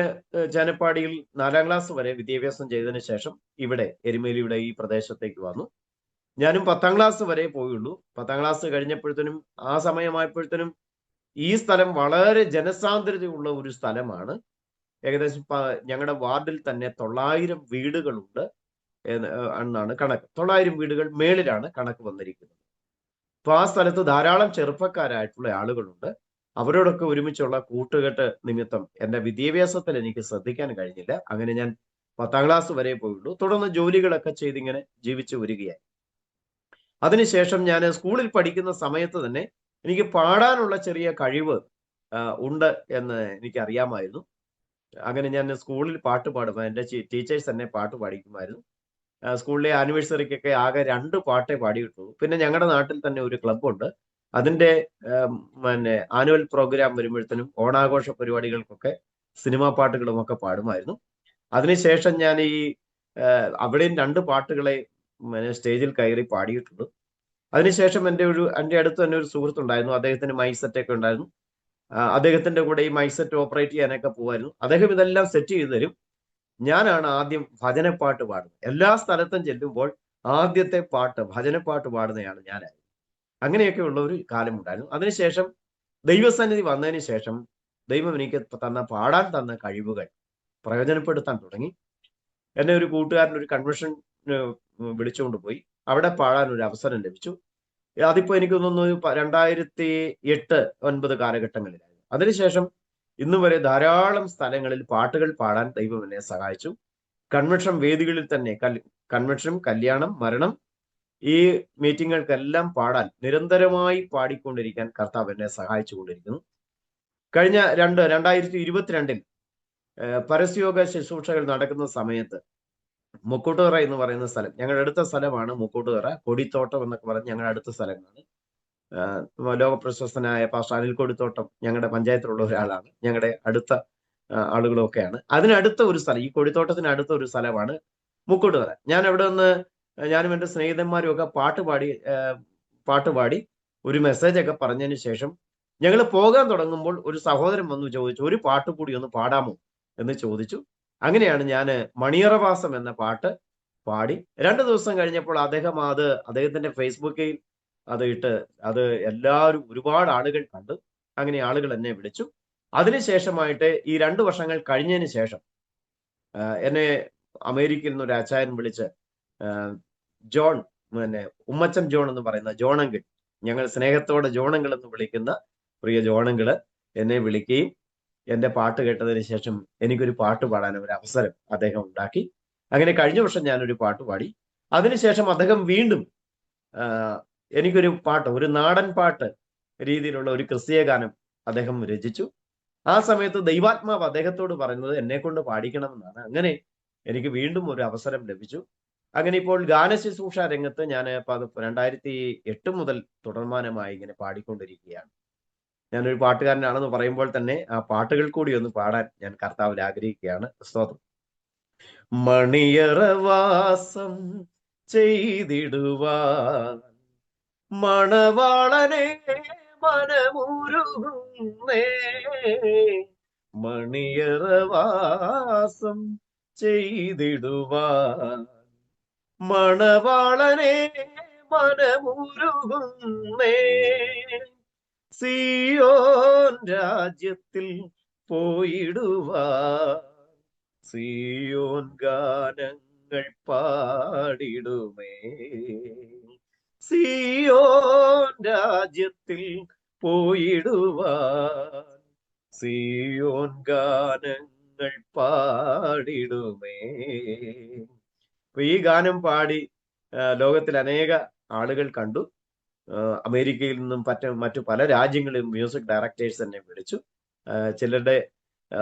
ചേനപ്പാടിയിൽ 4ാം ക്ലാസ് വരെ വിദ്യാഭ്യാസം ചെയ്തതിനു ശേഷം ഇവിടെ എരുമേലിയുടെ ഈ പ്രദേശത്തേക്ക് വന്നു. ഞാനും 10ാം ക്ലാസ് വരെ പോയുള്ളൂ. 10ാം ക്ലാസ് കഴിഞ്ഞപ്പോഴത്തേനും, ആ സമയമായപ്പോഴത്തേനും ഈ സ്ഥലം വളരെ ജനസാന്ദ്രതയുള്ള ഒരു സ്ഥലമാണ്. ഏകദേശം ഞങ്ങളുടെ വാർഡിൽ തന്നെ 900 വീടുകളുണ്ട് എന്നാണ് കണക്ക്. 900 വീടുകൾ മേളിലാണ് കണക്ക് വന്നിരിക്കുന്നത്. അപ്പൊ ആ സ്ഥലത്ത് ധാരാളം ചെറുപ്പക്കാരായിട്ടുള്ള ആളുകളുണ്ട്. അവരോടൊക്കെ ഒരുമിച്ചുള്ള കൂട്ടുകെട്ട് നിമിത്തം എൻ്റെ വിദ്യാഭ്യാസത്തിൽ എനിക്ക് ശ്രദ്ധിക്കാൻ കഴിഞ്ഞില്ല. അങ്ങനെ ഞാൻ 10ാം ക്ലാസ് വരെ പോയുള്ളൂ. തുടർന്ന് ജോലികളൊക്കെ ചെയ്തിങ്ങനെ ജീവിച്ചു വരികയായി. അതിനുശേഷം ഞാൻ സ്കൂളിൽ പഠിക്കുന്ന സമയത്ത് തന്നെ എനിക്ക് പാടാനുള്ള ചെറിയ കഴിവ് ഉണ്ട് എന്ന് എനിക്ക് അറിയാമായിരുന്നു. അങ്ങനെ ഞാൻ സ്കൂളിൽ പാട്ട് പാടും. എൻ്റെ ടീച്ചേഴ്സ് തന്നെ പാട്ട് പാടിക്കുമായിരുന്നു. സ്കൂളിലെ ആനിവേഴ്സറിക്കൊക്കെ ആകെ 2 പാട്ടേ പാടിയിട്ടുള്ളൂ. പിന്നെ ഞങ്ങളുടെ നാട്ടിൽ തന്നെ ഒരു ക്ലബ്ബുണ്ട്. അതിൻ്റെ ആനുവൽ പ്രോഗ്രാം വരുമ്പോഴത്തേനും ഓണാഘോഷ പരിപാടികൾക്കൊക്കെ സിനിമാ പാട്ടുകളും ഒക്കെ പാടുമായിരുന്നു. അതിനുശേഷം ഞാൻ അവിടെയും 2 പാട്ടുകളെ സ്റ്റേജിൽ കയറി പാടിയിട്ടുള്ളൂ. അതിനുശേഷം എൻ്റെ അടുത്ത് തന്നെ ഒരു സുഹൃത്തുണ്ടായിരുന്നു. അദ്ദേഹത്തിന് മൈക്ക് ഒക്കെ ഉണ്ടായിരുന്നു. അദ്ദേഹത്തിന്റെ കൂടെ ഈ മൈക്ക് സെറ്റ് ഓപ്പറേറ്റ് ചെയ്യാനൊക്കെ പോകുമായിരുന്നു. അദ്ദേഹം ഇതെല്ലാം സെറ്റ് ചെയ്തു തരും. ഞാനാണ് ആദ്യം ഭജനപ്പാട്ട് പാടുന്നത്. എല്ലാ സ്ഥലത്തും ചെല്ലുമ്പോൾ ആദ്യത്തെ പാട്ട് ഭജനപ്പാട്ട് പാടുന്നതാണ് ഞാനായിരുന്നു. അങ്ങനെയൊക്കെ ഉള്ള ഒരു കാലമുണ്ടായിരുന്നു. അതിനുശേഷം ദൈവസന്നിധി വന്നതിന് ശേഷം ദൈവം എനിക്ക് പാടാൻ തന്ന കഴിവുകൾ പ്രയോജനപ്പെടുത്താൻ തുടങ്ങി. എന്നെ ഒരു കൂട്ടുകാരൻ ഒരു കൺവെൻഷൻ വിളിച്ചുകൊണ്ട് പോയി. അവിടെ പാടാൻ ഒരു അവസരം ലഭിച്ചു. അതിപ്പോ എനിക്ക് തോന്നുന്നു 2008-2009 കാലഘട്ടങ്ങളിലായിരുന്നു. അതിനുശേഷം ഇന്നു വരെ ധാരാളം സ്ഥലങ്ങളിൽ പാട്ടുകൾ പാടാൻ ദൈവം എന്നെ സഹായിച്ചു. കൺവെൻഷൻ വേദികളിൽ തന്നെ കൺവെൻഷൻ, കല്യാണം, മരണം, ഈ മീറ്റിങ്ങുകൾക്കെല്ലാം പാടാൻ നിരന്തരമായി പാടിക്കൊണ്ടിരിക്കാൻ കർത്താവ് എന്നെ സഹായിച്ചു കൊണ്ടിരിക്കുന്നു. കഴിഞ്ഞ 2022 പരസ്യോഗ ശുശ്രൂഷകൾ നടക്കുന്ന സമയത്ത് മുക്കൂട്ടുതറ എന്ന് പറയുന്ന സ്ഥലം, ഞങ്ങളുടെ അടുത്ത സ്ഥലമാണ് മുക്കൂട്ടുതറ. കൊടിത്തോട്ടം എന്നൊക്കെ പറഞ്ഞ് ഞങ്ങളുടെ അടുത്ത സ്ഥലങ്ങളാണ്. ലോകപ്രശസ്തനായ പാസ്റ്റർ അനിൽ കൊടിത്തോട്ടം ഞങ്ങളുടെ പഞ്ചായത്തിലുള്ള ഒരാളാണ്. ഞങ്ങളുടെ അടുത്ത ആളുകളൊക്കെയാണ്. അതിനടുത്ത ഒരു സ്ഥലം, ഈ കൊടിത്തോട്ടത്തിന് അടുത്ത ഒരു സ്ഥലമാണ് മുക്കൂട്ടുതറ. ഞാൻ അവിടെ നിന്ന് ഞാനും എൻ്റെ സ്നേഹിതന്മാരും ഒക്കെ പാട്ടുപാടി ഒരു മെസ്സേജ് ഒക്കെ പറഞ്ഞതിന് ശേഷം ഞങ്ങൾ പോകാൻ തുടങ്ങുമ്പോൾ ഒരു സഹോദരൻ വന്നു ചോദിച്ചു, ഒരു പാട്ട് കൂടി ഒന്ന് പാടാമോ എന്ന് ചോദിച്ചു. അങ്ങനെയാണ് ഞാൻ മണിയറവാസം എന്ന പാട്ട് പാടി. 2 ദിവസം കഴിഞ്ഞപ്പോൾ അദ്ദേഹത്തിന്റെ ഫേസ്ബുക്കിൽ ഇട്ട് അത് എല്ലാവരും, ഒരുപാട് ആളുകൾ കണ്ടു. അങ്ങനെ ആളുകൾ എന്നെ വിളിച്ചു. അതിനുശേഷമായിട്ട് ഈ 2 വർഷങ്ങൾ കഴിഞ്ഞതിന് ശേഷം എന്നെ അമേരിക്കയിൽ നിന്ന് ഒരു അച്ചായൻ വിളിച്ച്, ജോൺ, ഉമ്മച്ചൻ ജോൺ എന്ന് പറയുന്ന ജോണങ്കിൾ, ഞങ്ങൾ സ്നേഹത്തോടെ ജോണങ്കിൾ എന്ന് വിളിക്കുന്ന പ്രിയ ജോണങ്കിള് എന്നെ വിളിക്കുകയും എൻ്റെ പാട്ട് കേട്ടതിന് ശേഷം എനിക്കൊരു പാട്ട് പാടാൻ ഒരു അവസരം അദ്ദേഹം ഉണ്ടാക്കി. അങ്ങനെ കഴിഞ്ഞ വർഷം ഞാനൊരു പാട്ട് പാടി. അതിനുശേഷം അദ്ദേഹം വീണ്ടും എനിക്കൊരു പാട്ട്, ഒരു നാടൻ പാട്ട് രീതിയിലുള്ള ഒരു ക്രിസ്തീയ ഗാനം അദ്ദേഹം രചിച്ചു. ആ സമയത്ത് ദൈവാത്മാവ് അദ്ദേഹത്തോട് പറയുന്നത് എന്നെ കൊണ്ട് പാടിക്കണമെന്നാണ്. അങ്ങനെ എനിക്ക് വീണ്ടും ഒരു അവസരം ലഭിച്ചു. അങ്ങനെ ഇപ്പോൾ ഗാനശുശ്രൂഷ രംഗത്ത് ഞാൻ 2008 മുതൽ തുടർമാനമായി ഇങ്ങനെ പാടിക്കൊണ്ടിരിക്കുകയാണ്. ഞാനൊരു പാട്ടുകാരനാണെന്ന് പറയുമ്പോൾ തന്നെ ആ പാട്ടുകൾ കൂടി ഒന്ന് പാടാൻ ഞാൻ കർത്താവിൽ ആഗ്രഹിക്കുകയാണ്. സ്തോത്രം. മണിയറവാസം ചെയ്തിടുവാൻ മണവാളനെ മനമുരുകുന്നേ മണിയറവാസം ചെയ്തിടുവാൻ മണവാളനെ മനമുരുകുന്നേ സിയോൻ രാജ്യത്തിൽ പോയിടുവാൻ സിയോൻ ഗാനങ്ങൾ പാടിടുമേ സിയോൻ രാജ്യത്തിൽ പോയിടുവാൻ സിയോൻ ഗാനങ്ങൾ പാടിടുമേ. അപ്പൊ ഈ ഗാനം പാടി ലോകത്തിൽ അനേക ആളുകൾ കണ്ടു. അമേരിക്കയിൽ നിന്നും മറ്റു പല രാജ്യങ്ങളിലും മ്യൂസിക് ഡയറക്ടേഴ്സ് എന്നെ വിളിച്ചു. ചിലരുടെ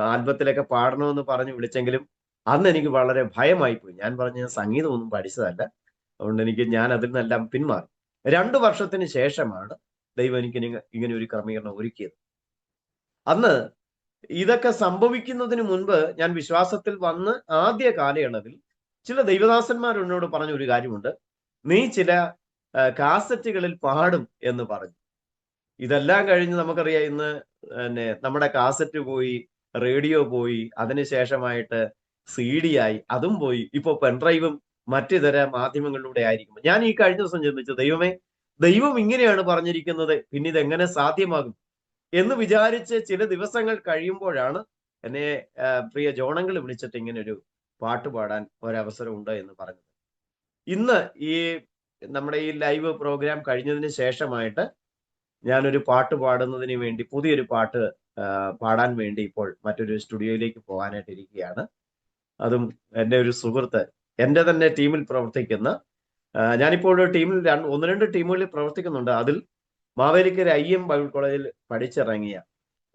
ആൽബത്തിലൊക്കെ പാടണമെന്ന് പറഞ്ഞു വിളിച്ചെങ്കിലും അന്ന് എനിക്ക് വളരെ ഭയമായി പോയി. ഞാൻ പറഞ്ഞ സംഗീതമൊന്നും പഠിച്ചതല്ല, അതുകൊണ്ട് ഞാൻ അതിൽ നിന്നെല്ലാം പിന്മാറി. 2 വർഷത്തിന് ശേഷമാണ് ദൈവം എനിക്ക് ഇങ്ങനെ ഒരു ക്രമീകരണം ഒരുക്കിയത്. അന്ന് ഇതൊക്കെ സംഭവിക്കുന്നതിന് മുൻപ് ഞാൻ വിശ്വാസത്തിൽ വന്ന് ആദ്യ കാലയളവിൽ ചില ദൈവദാസന്മാർ എന്നോട് പറഞ്ഞ ഒരു കാര്യമുണ്ട്, നീ ചില കാസറ്റുകളിൽ പാടും എന്ന് പറഞ്ഞു. ഇതെല്ലാം കഴിഞ്ഞ് നമുക്കറിയാം ഇന്ന് നമ്മുടെ കാസറ്റ് പോയി, റേഡിയോ പോയി, അതിനുശേഷമായിട്ട് CD ആയി, അതും പോയി, ഇപ്പൊ പെൻഡ്രൈവും മറ്റിതര മാധ്യമങ്ങളിലൂടെ ആയിരിക്കും. ഞാൻ ഈ കഴിഞ്ഞ ദിവസം ചിന്തിച്ചു, ദൈവം ഇങ്ങനെയാണ് പറഞ്ഞിരിക്കുന്നത്, പിന്നെ ഇതെങ്ങനെ സാധ്യമാകും എന്ന് വിചാരിച്ച് ചില ദിവസങ്ങൾ കഴിയുമ്പോഴാണ് എന്നെ പ്രിയ ജോണങ്ങൾ വിളിച്ചിട്ട് ഇങ്ങനെ ഒരു പാട്ട് പാടാൻ ഒരവസരം ഉണ്ട് എന്ന് പറഞ്ഞത്. ഇന്ന് ഈ നമ്മുടെ ഈ ലൈവ് പ്രോഗ്രാം കഴിഞ്ഞതിന് ശേഷമായിട്ട് ഞാനൊരു പാട്ട് പാടുന്നതിന് വേണ്ടി, പുതിയൊരു പാട്ട് പാടാൻ വേണ്ടി ഇപ്പോൾ മറ്റൊരു സ്റ്റുഡിയോയിലേക്ക് പോകാനായിട്ട് ഇരിക്കുകയാണ്. അതും എൻ്റെ ഒരു സുഹൃത്ത്, എൻ്റെ തന്നെ ടീമിൽ പ്രവർത്തിക്കുന്ന, ഞാനിപ്പോൾ ഒരു ടീമിൽ 1-2 ടീമുകളിൽ പ്രവർത്തിക്കുന്നുണ്ട്. അതിൽ മാവേലിക്കര IM ബൈബിൾ കോളേജിൽ പഠിച്ചിറങ്ങിയ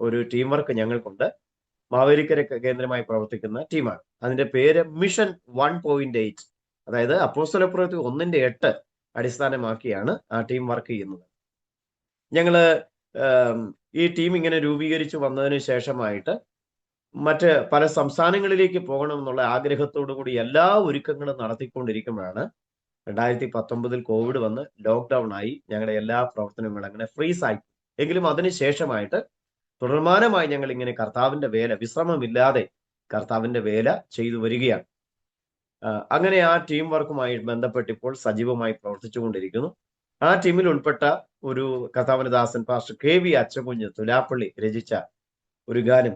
ഒരു ടീം വർക്ക് ഞങ്ങൾക്കുണ്ട്. മാവേലിക്കര കേന്ദ്രമായി പ്രവർത്തിക്കുന്ന ടീമാണ്. അതിന്റെ പേര് മിഷൻ 1.8, അതായത് അപ്പോസ്തലപ്രവൃത്തി 1:8 അടിസ്ഥാനമാക്കിയാണ് ആ ടീം വർക്ക് ചെയ്യുന്നത്. ഞങ്ങള് ഈ ടീം ഇങ്ങനെ രൂപീകരിച്ചു വന്നതിന് ശേഷമായിട്ട് മറ്റ് പല സംസ്ഥാനങ്ങളിലേക്ക് പോകണമെന്നുള്ള ആഗ്രഹത്തോടു കൂടി എല്ലാ ഒരുക്കങ്ങളും നടത്തിക്കൊണ്ടിരിക്കുമ്പോഴാണ് 2019 കോവിഡ് വന്ന് ലോക്ക്ഡൌൺ ആയി. ഞങ്ങളുടെ എല്ലാ പ്രവർത്തനങ്ങളും അങ്ങനെ ഫ്രീസ് ആയി. എങ്കിലും അതിനുശേഷമായിട്ട് തുടർമാനമായി ഞങ്ങൾ ഇങ്ങനെ കർത്താവിന്റെ വേല, വിശ്രമമില്ലാതെ കർത്താവിന്റെ വേല ചെയ്തു വരികയാണ്. അങ്ങനെ ആ ടീം വർക്കുമായി ബന്ധപ്പെട്ട് ഇപ്പോൾ സജീവമായി പ്രവർത്തിച്ചുകൊണ്ടിരിക്കുന്നു. ആ ടീമിൽ ഉൾപ്പെട്ട ഒരു കർത്താവിന്റെ ദാസൻ പാസ്റ്റർ KV അച്ചകുഞ്ഞ് തുലാപ്പള്ളി രചിച്ച ഒരു ഗാനം,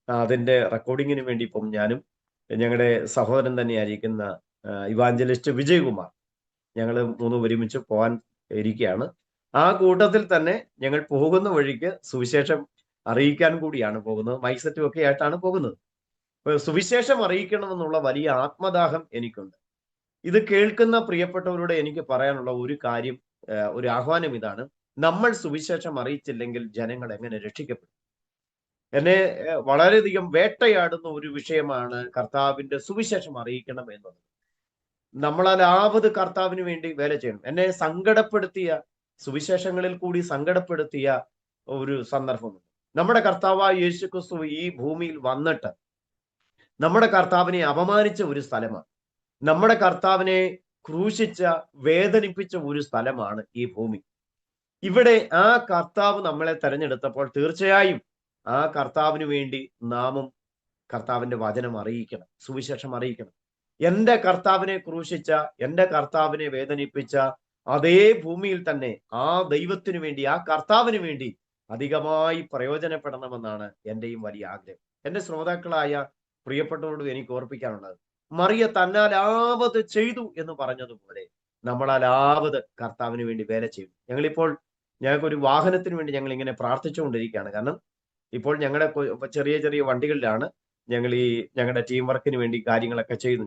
അതിന്റെ റെക്കോർഡിങ്ങിന് വേണ്ടി ഇപ്പം ഞാനും ഞങ്ങളുടെ സഹോദരൻ തന്നെയായിരിക്കുന്ന ഇവാഞ്ചലിസ്റ്റ് വിജയകുമാർ, ഞങ്ങൾ 3 ഒരുമിച്ച് പോകാൻ ഇരിക്കുകയാണ്. ആ കൂട്ടത്തിൽ തന്നെ ഞങ്ങൾ പോകുന്ന വഴിക്ക് സുവിശേഷം അറിയിക്കാൻ കൂടിയാണ് പോകുന്നത്. മൈക്ക് സെറ്റും ഒക്കെ ആയിട്ടാണ് പോകുന്നത്. സുവിശേഷം അറിയിക്കണമെന്നുള്ള വലിയ ആത്മദാഹം എനിക്കുണ്ട്. ഇത് കേൾക്കുന്ന പ്രിയപ്പെട്ടവരോട് എനിക്ക് പറയാനുള്ള ഒരു കാര്യം, ഒരു ആഹ്വാനം ഇതാണ്: നമ്മൾ സുവിശേഷം അറിയിച്ചില്ലെങ്കിൽ ജനങ്ങൾ എങ്ങനെ രക്ഷിക്കപ്പെടും? എന്നെ വളരെയധികം വേട്ടയാടുന്ന ഒരു വിഷയമാണ് കർത്താവിന്റെ സുവിശേഷം അറിയിക്കണം എന്നത്. നമ്മളാലാവത് കർത്താവിന് വേണ്ടി വേല ചെയ്യണം. എന്നെ സങ്കടപ്പെടുത്തിയ, സുവിശേഷങ്ങളിൽ കൂടി സങ്കടപ്പെടുത്തിയ ഒരു സന്ദർഭമുണ്ട്. നമ്മുടെ കർത്താവായ യേശുക്രിസ്തു ഈ ഭൂമിയിൽ വന്നിട്ട് നമ്മുടെ കർത്താവിനെ അപമാനിച്ച ഒരു സ്ഥലമാണ്. നമ്മുടെ കർത്താവിനെ ക്രൂശിച്ച, വേദനിപ്പിച്ച ഒരു സ്ഥലമാണ് ഈ ഭൂമി. ഇവിടെ ആ കർത്താവ് നമ്മളെ തെരഞ്ഞെടുത്തപ്പോൾ തീർച്ചയായും ആ കർത്താവിന് വേണ്ടി നാമും കർത്താവിന്റെ വചനം അറിയിക്കണം, സുവിശേഷം അറിയിക്കണം. എന്റെ കർത്താവിനെ ക്രൂശിച്ച, എന്റെ കർത്താവിനെ വേദനിപ്പിച്ച അതേ ഭൂമിയിൽ തന്നെ ആ ദൈവത്തിനു വേണ്ടി, ആ കർത്താവിന് വേണ്ടി അധികമായി പ്രയോജനപ്പെടണമെന്നാണ് എന്റെയും വലിയ ആഗ്രഹം. എന്റെ ശ്രോതാക്കളായ പ്രിയപ്പെട്ടവരോട് എനിക്ക് ഓർപ്പിക്കാനുള്ളത്, മറിയ തന്നാലാവത് ചെയ്തു എന്ന് പറഞ്ഞതുപോലെ നമ്മളാലാവത് കർത്താവിന് വേണ്ടി വേല ചെയ്യും. ഞങ്ങൾക്കൊരു വാഹനത്തിന് വേണ്ടി ഞങ്ങൾ ഇങ്ങനെ പ്രാർത്ഥിച്ചുകൊണ്ടിരിക്കുകയാണ്. കാരണം ഇപ്പോൾ ഞങ്ങളുടെ ചെറിയ ചെറിയ വണ്ടികളിലാണ് ഞങ്ങളുടെ ടീം വർക്കിന് വേണ്ടി കാര്യങ്ങളൊക്കെ ചെയ്യുന്നു.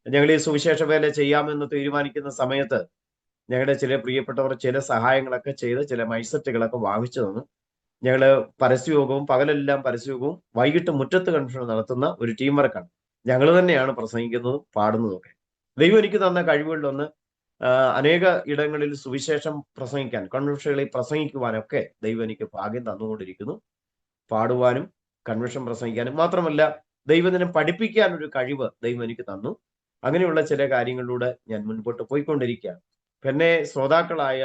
ഞങ്ങൾ ഈ സുവിശേഷ വേല ചെയ്യാമെന്ന് തീരുമാനിക്കുന്ന സമയത്ത് ഞങ്ങളുടെ ചില പ്രിയപ്പെട്ടവർ ചില സഹായങ്ങളൊക്കെ ചെയ്ത് ചില മൈസെറ്റുകളൊക്കെ വാങ്ങിച്ചു തന്നു. ഞങ്ങള് പരസ്യയോഗവും, പകലെല്ലാം പരസ്യയോഗവും, വൈകിട്ട് മുറ്റത്ത് കൺവെൻഷൻ നടത്തുന്ന ഒരു ടീം വർക്കാണ്. ഞങ്ങൾ തന്നെയാണ് പ്രസംഗിക്കുന്നതും പാടുന്നതും ഒക്കെ. ദൈവം എനിക്ക് തന്ന കഴിവുകളിലൊന്ന് അനേക ഇടങ്ങളിൽ സുവിശേഷം പ്രസംഗിക്കാൻ, കൺവെൻഷനുകളിൽ പ്രസംഗിക്കുവാനൊക്കെ ദൈവം എനിക്ക് ഭാഗ്യം തന്നുകൊണ്ടിരിക്കുന്നു. പാടുവാനും കൺവെൻഷൻ പ്രസംഗിക്കാനും മാത്രമല്ല ദൈവദിനം പഠിപ്പിക്കാൻ ഒരു കഴിവ് ദൈവം എനിക്ക് തന്നു. അങ്ങനെയുള്ള ചില കാര്യങ്ങളിലൂടെ ഞാൻ മുൻപോട്ട് പോയിക്കൊണ്ടിരിക്കുകയാണ്. പിന്നെ ശ്രോതാക്കളായ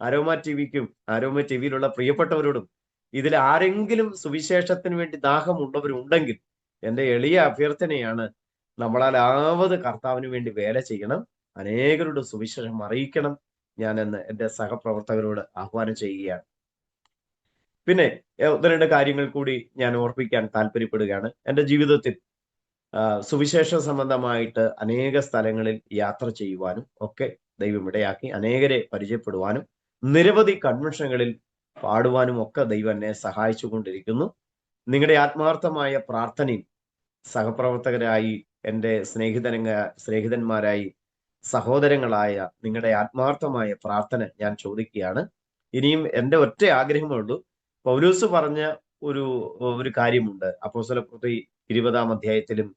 ആരോമ ടിവിക്കും ആരോമ ടിവിയിലുള്ള പ്രിയപ്പെട്ടവരോടും ഇതിൽ ആരെങ്കിലും സുവിശേഷത്തിന് വേണ്ടി ദാഹമുള്ളവരുണ്ടെങ്കിൽ എൻ്റെ എളിയ അഭ്യർത്ഥനയാണ്, നമ്മളാലാവത് കർത്താവിന് വേണ്ടി വേല ചെയ്യണം, അനേകരുടെ സുവിശേഷം അറിയിക്കണം ഞാൻ എന്ന് എൻ്റെ സഹപ്രവർത്തകരോട് ആഹ്വാനം ചെയ്യുകയാണ്. പിന്നെ ഒന്ന് രണ്ട് കാര്യങ്ങൾ കൂടി ഞാൻ ഓർപ്പിക്കാൻ താല്പര്യപ്പെടുകയാണ്. എൻ്റെ ജീവിതത്തിൽ സുവിശേഷ സംബന്ധമായിട്ട് അനേക സ്ഥലങ്ങളിൽ യാത്ര ചെയ്യുവാനും ഒക്കെ ദൈവം ഇടയാക്കി, അനേകരെ പരിചയപ്പെടുവാനും നിരവധി കൺവെൻഷനുകളിൽ പാടുവാനും ഒക്കെ ദൈവം എന്നെ സഹായിച്ചു കൊണ്ടിരിക്കുന്നു. നിങ്ങളുടെ ആത്മാർത്ഥമായ പ്രാർത്ഥനയും സഹപ്രവർത്തകരായി, എൻ്റെ സ്നേഹിതന്മാരായി, സഹോദരങ്ങളായ നിങ്ങളുടെ ആത്മാർത്ഥമായ പ്രാർത്ഥന ഞാൻ ചോദിക്കുകയാണ്. ഇനിയും എൻ്റെ ഒറ്റ ആഗ്രഹമേ ഉള്ളൂ. പൗലോസ് പറഞ്ഞ ഒരു കാര്യമുണ്ട്, അപ്പോസ്തലപ്രവൃത്തി 20-ാം അധ്യായത്തിലും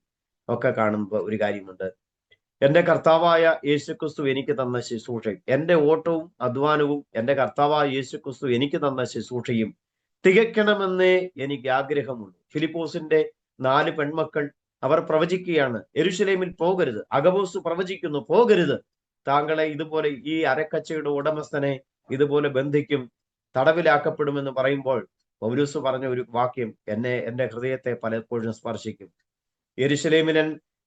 ഒക്കെ കാണുമ്പോൾ ഒരു കാര്യമുണ്ട്. എൻ്റെ കർത്താവായ യേശുക്രിസ്തു എനിക്ക് തന്ന ശുശ്രൂഷയും എൻ്റെ ഓട്ടവും അധ്വാനവും എൻ്റെ കർത്താവായ യേശുക്രിസ്തു എനിക്ക് തന്ന ശുശ്രൂഷയും തികയ്ക്കണമെന്നേ എനിക്ക് ആഗ്രഹമുള്ളൂ. ഫിലിപ്പോസിന്റെ 4 പെൺമക്കൾ അവർ പ്രവചിക്കുകയാണ്, യെരൂശലേമിൽ പോകരുത്. അഗബോസ് പ്രവചിക്കുന്നു, പോകരുത്, താങ്കളെ ഇതുപോലെ ഈ അരക്കച്ചയുടെ ഉടമസ്ഥനെ ഇതുപോലെ ബന്ധിക്കും, തടവിലാക്കപ്പെടുമെന്ന് പറയുമ്പോൾ പൗലോസ് പറഞ്ഞ ഒരു വാക്യം എൻ്റെ ഹൃദയത്തെ പലപ്പോഴും സ്പർശിക്കും. യെരൂശലേമിൽ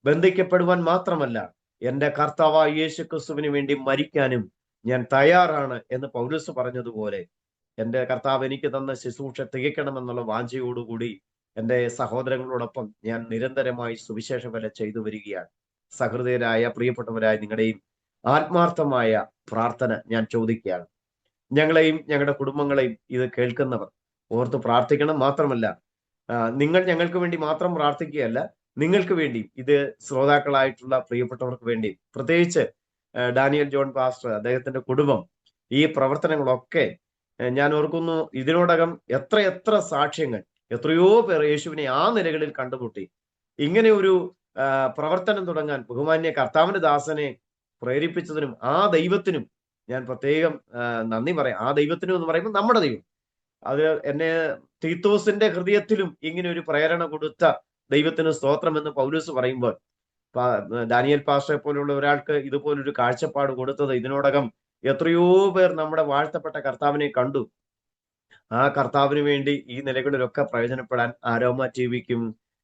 ബന്ധിക്കപ്പെടുവാൻ മാത്രമല്ല, എൻ്റെ കർത്താവായ യേശുക്രിസ്തുവിന് വേണ്ടി മരിക്കാനും ഞാൻ തയ്യാറാണ് എന്ന് പൗലോസ് പറഞ്ഞതുപോലെ എൻ്റെ കർത്താവ് എനിക്ക് തന്ന ശുശ്രൂഷ തികയ്ക്കണമെന്നുള്ള വാഞ്ചയോടുകൂടി എൻ്റെ സഹോദരങ്ങളോടൊപ്പം ഞാൻ നിരന്തരമായി സുവിശേഷ വേല ചെയ്തു വരികയാണ്. സഹൃദയരായ പ്രിയപ്പെട്ടവരായ നിങ്ങളുടെയും ആത്മാർത്ഥമായ പ്രാർത്ഥന ഞാൻ ചോദിക്കുകയാണ്. ഞങ്ങളെയും ഞങ്ങളുടെ കുടുംബങ്ങളെയും ഇത് കേൾക്കുന്നവർ ഓർത്ത് പ്രാർത്ഥിക്കണം. മാത്രമല്ല, നിങ്ങൾ ഞങ്ങൾക്ക് വേണ്ടി മാത്രം പ്രാർത്ഥിക്കുകയല്ല, നിങ്ങൾക്ക് വേണ്ടി, ഇത് ശ്രോതാക്കളായിട്ടുള്ള പ്രിയപ്പെട്ടവർക്ക് വേണ്ടി, പ്രത്യേകിച്ച് ഡാനിയൽ ജോൺ പാസ്റ്റർ, അദ്ദേഹത്തിന്റെ കുടുംബം, ഈ പ്രവർത്തനങ്ങളൊക്കെ ഞാൻ ഓർക്കുന്നു. ഇതിനോടകം എത്ര സാക്ഷ്യങ്ങൾ, എത്രയോ പേർ യേശുവിനെ ആ നിലകളിൽ കണ്ടുമുട്ടി. ഇങ്ങനെ ഒരു പ്രവർത്തനം തുടങ്ങാൻ ബഹുമാന്യ കർത്താവിന്റെ ദാസനെ പ്രേരിപ്പിച്ചതിനും ആ ദൈവത്തിനും ഞാൻ പ്രത്യേകം നന്ദി പറയാം. ആ ദൈവത്തിനും എന്ന് പറയുമ്പോൾ നമ്മുടെ ദൈവം, അത് എന്നെ തീത്തോസിന്റെ ഹൃദയത്തിലും ഇങ്ങനെ ഒരു പ്രേരണ കൊടുത്ത ദൈവത്തിന് സ്തോത്രം എന്ന് പൗലോസ് പറയുമ്പോൾ, ഡാനിയൽ പാസ്റ്ററെ പോലുള്ള ഒരാൾക്ക് ഇതുപോലൊരു കാഴ്ചപ്പാട് കൊടുത്തത്, ഇതിനോടകം എത്രയോ പേർ നമ്മുടെ വാഴ്ത്തപ്പെട്ട കർത്താവിനെ കണ്ടു. ആ കർത്താവിന് വേണ്ടി ഈ നിലകളിലൊക്കെ പ്രയോജനപ്പെടാൻ ആരോമ ടിവിക്കും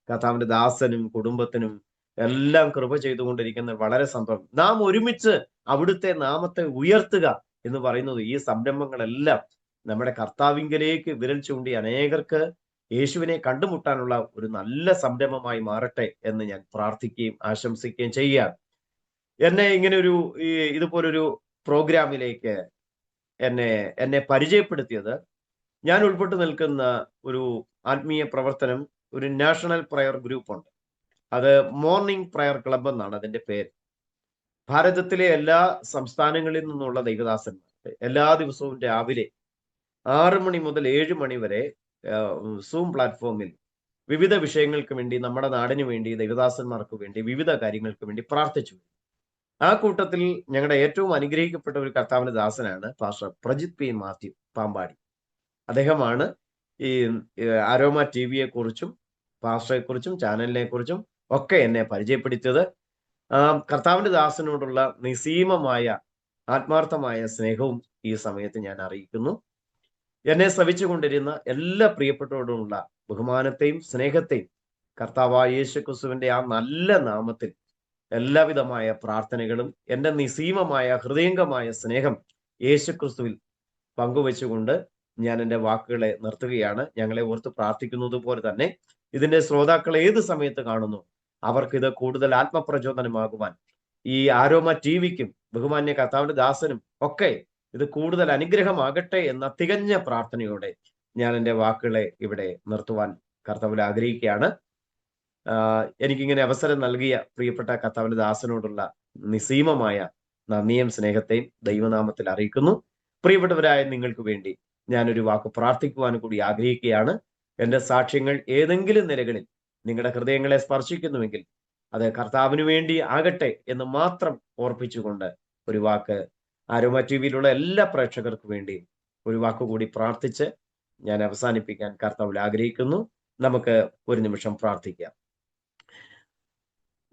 കർത്താവിന്റെ ദാസനും കുടുംബത്തിനും എല്ലാം കൃപ ചെയ്തുകൊണ്ടിരിക്കുന്നത് വളരെ സന്തോഷം. നാം ഒരുമിച്ച് അവിടുത്തെ നാമത്തെ ഉയർത്തുക എന്ന് പറയുന്നത്, ഈ സംരംഭങ്ങളെല്ലാം നമ്മുടെ കർത്താവിങ്കലേക്ക് വിരൽ ചൂണ്ടി അനേകർക്ക് യേശുവിനെ കണ്ടുമുട്ടാനുള്ള ഒരു നല്ല സംരംഭമായി മാറട്ടെ എന്ന് ഞാൻ പ്രാർത്ഥിക്കുകയും ആശംസിക്കുകയും ചെയ്യുകയാണ്. എന്നെ ഇങ്ങനെ ഇതുപോലൊരു പ്രോഗ്രാമിലേക്ക് എന്നെ പരിചയപ്പെടുത്തിയത്, ഞാൻ ഉൾപ്പെട്ടു നിൽക്കുന്ന ഒരു ആത്മീയ പ്രവർത്തനം, ഒരു നാഷണൽ പ്രയർ ഗ്രൂപ്പ് ഉണ്ട്. അത് മോർണിംഗ് പ്രയർ ക്ലബ് എന്നാണ് അതിന്റെ പേര്. ഭാരതത്തിലെ എല്ലാ സംസ്ഥാനങ്ങളിൽ നിന്നുള്ള ദൈവദാസന്മാർ എല്ലാ ദിവസവും രാവിലെ 6 മണി മുതൽ 7 മണി വരെ സൂം പ്ലാറ്റ്ഫോമിൽ വിവിധ വിഷയങ്ങൾക്ക് വേണ്ടി, നമ്മുടെ നാടിന് വേണ്ടി, ദൈവദാസന്മാർക്ക് വേണ്ടി, വിവിധ കാര്യങ്ങൾക്ക് വേണ്ടി പ്രാർത്ഥിച്ചു. ആ കൂട്ടത്തിൽ ഞങ്ങളുടെ ഏറ്റവും അനുഗ്രഹിക്കപ്പെട്ട ഒരു കർത്താവിന്റെ ദാസനാണ് പാസ്റ്റർ പ്രജിത് പി മാത്യു പാമ്പാടി. അദ്ദേഹമാണ് ഈ ആരോമ ടിവിയെ കുറിച്ചും പാസ്റ്ററെ കുറിച്ചും ചാനലിനെ കുറിച്ചും ഒക്കെ എന്നെ പരിചയപ്പെടുത്തിയത്. കർത്താവിന്റെ ദാസനോടുള്ള നിസീമമായ ആത്മാർത്ഥമായ സ്നേഹവും ഈ സമയത്ത് ഞാൻ അറിയിക്കുന്നു. എന്നെ ശ്രവിച്ചുകൊണ്ടിരുന്ന എല്ലാ പ്രിയപ്പെട്ടവരോടുമുള്ള ബഹുമാനത്തെയും സ്നേഹത്തെയും കർത്താവായ യേശുക്രിസ്തുവിന്റെ ആ നല്ല നാമത്തിൽ എല്ലാവിധമായ പ്രാർത്ഥനകളും എൻ്റെ നിസീമമായ ഹൃദയംഗമായ സ്നേഹം യേശുക്രിസ്തുവിൽ പങ്കുവെച്ചുകൊണ്ട് ഞാൻ എൻ്റെ വാക്കുകളെ നിർത്തുകയാണ്. ഞങ്ങളെ ഓർത്ത് പ്രാർത്ഥിക്കുന്നത് പോലെ തന്നെ ഇതിന്റെ ശ്രോതാക്കൾ ഏത് സമയത്ത് കാണുന്നു അവർക്ക് ഇത് കൂടുതൽ ആത്മപ്രചോദനമാകുവാൻ, ഈ ആരോമ ടിവിക്കും ബഹുമാന്യ കർത്താവിന്റെ ദാസനും ഒക്കെ ഇത് കൂടുതൽ അനുഗ്രഹമാകട്ടെ എന്ന തികഞ്ഞ പ്രാർത്ഥനയോടെ ഞാൻ എൻ്റെ വാക്കുകളെ ഇവിടെ നിർത്തുവാൻ കർത്താവിൽ ആഗ്രഹിക്കുകയാണ്. എനിക്കിങ്ങനെ അവസരം നൽകിയ പ്രിയപ്പെട്ട കർത്താവിന്റെ ദാസനോടുള്ള നിസീമമായ നന്ദിയും സ്നേഹത്തെയും ദൈവനാമത്തിൽ അറിയിക്കുന്നു. പ്രിയപ്പെട്ടവരായ നിങ്ങൾക്ക് വേണ്ടി ഞാനൊരു വാക്ക് പ്രാർത്ഥിക്കുവാൻ കൂടി ആഗ്രഹിക്കുകയാണ്. എൻ്റെ സാക്ഷ്യങ്ങൾ ഏതെങ്കിലും നിലകളിൽ നിങ്ങളുടെ ഹൃദയങ്ങളെ സ്പർശിക്കുന്നുവെങ്കിൽ അത് കർത്താവിന് വേണ്ടി ആകട്ടെ എന്ന് മാത്രം ഓർപ്പിച്ചുകൊണ്ട് ഒരു വാക്ക് ആരോമ ടിവിയിലുള്ള എല്ലാ പ്രേക്ഷകർക്കു വേണ്ടി ഒരു വാക്കുകൂടി പ്രാർത്ഥിച്ച് ഞാൻ അവസാനിപ്പിക്കാൻ കർത്താവിൽ ആഗ്രഹിക്കുന്നു. നമുക്ക് ഒരു നിമിഷം പ്രാർത്ഥിക്കാം.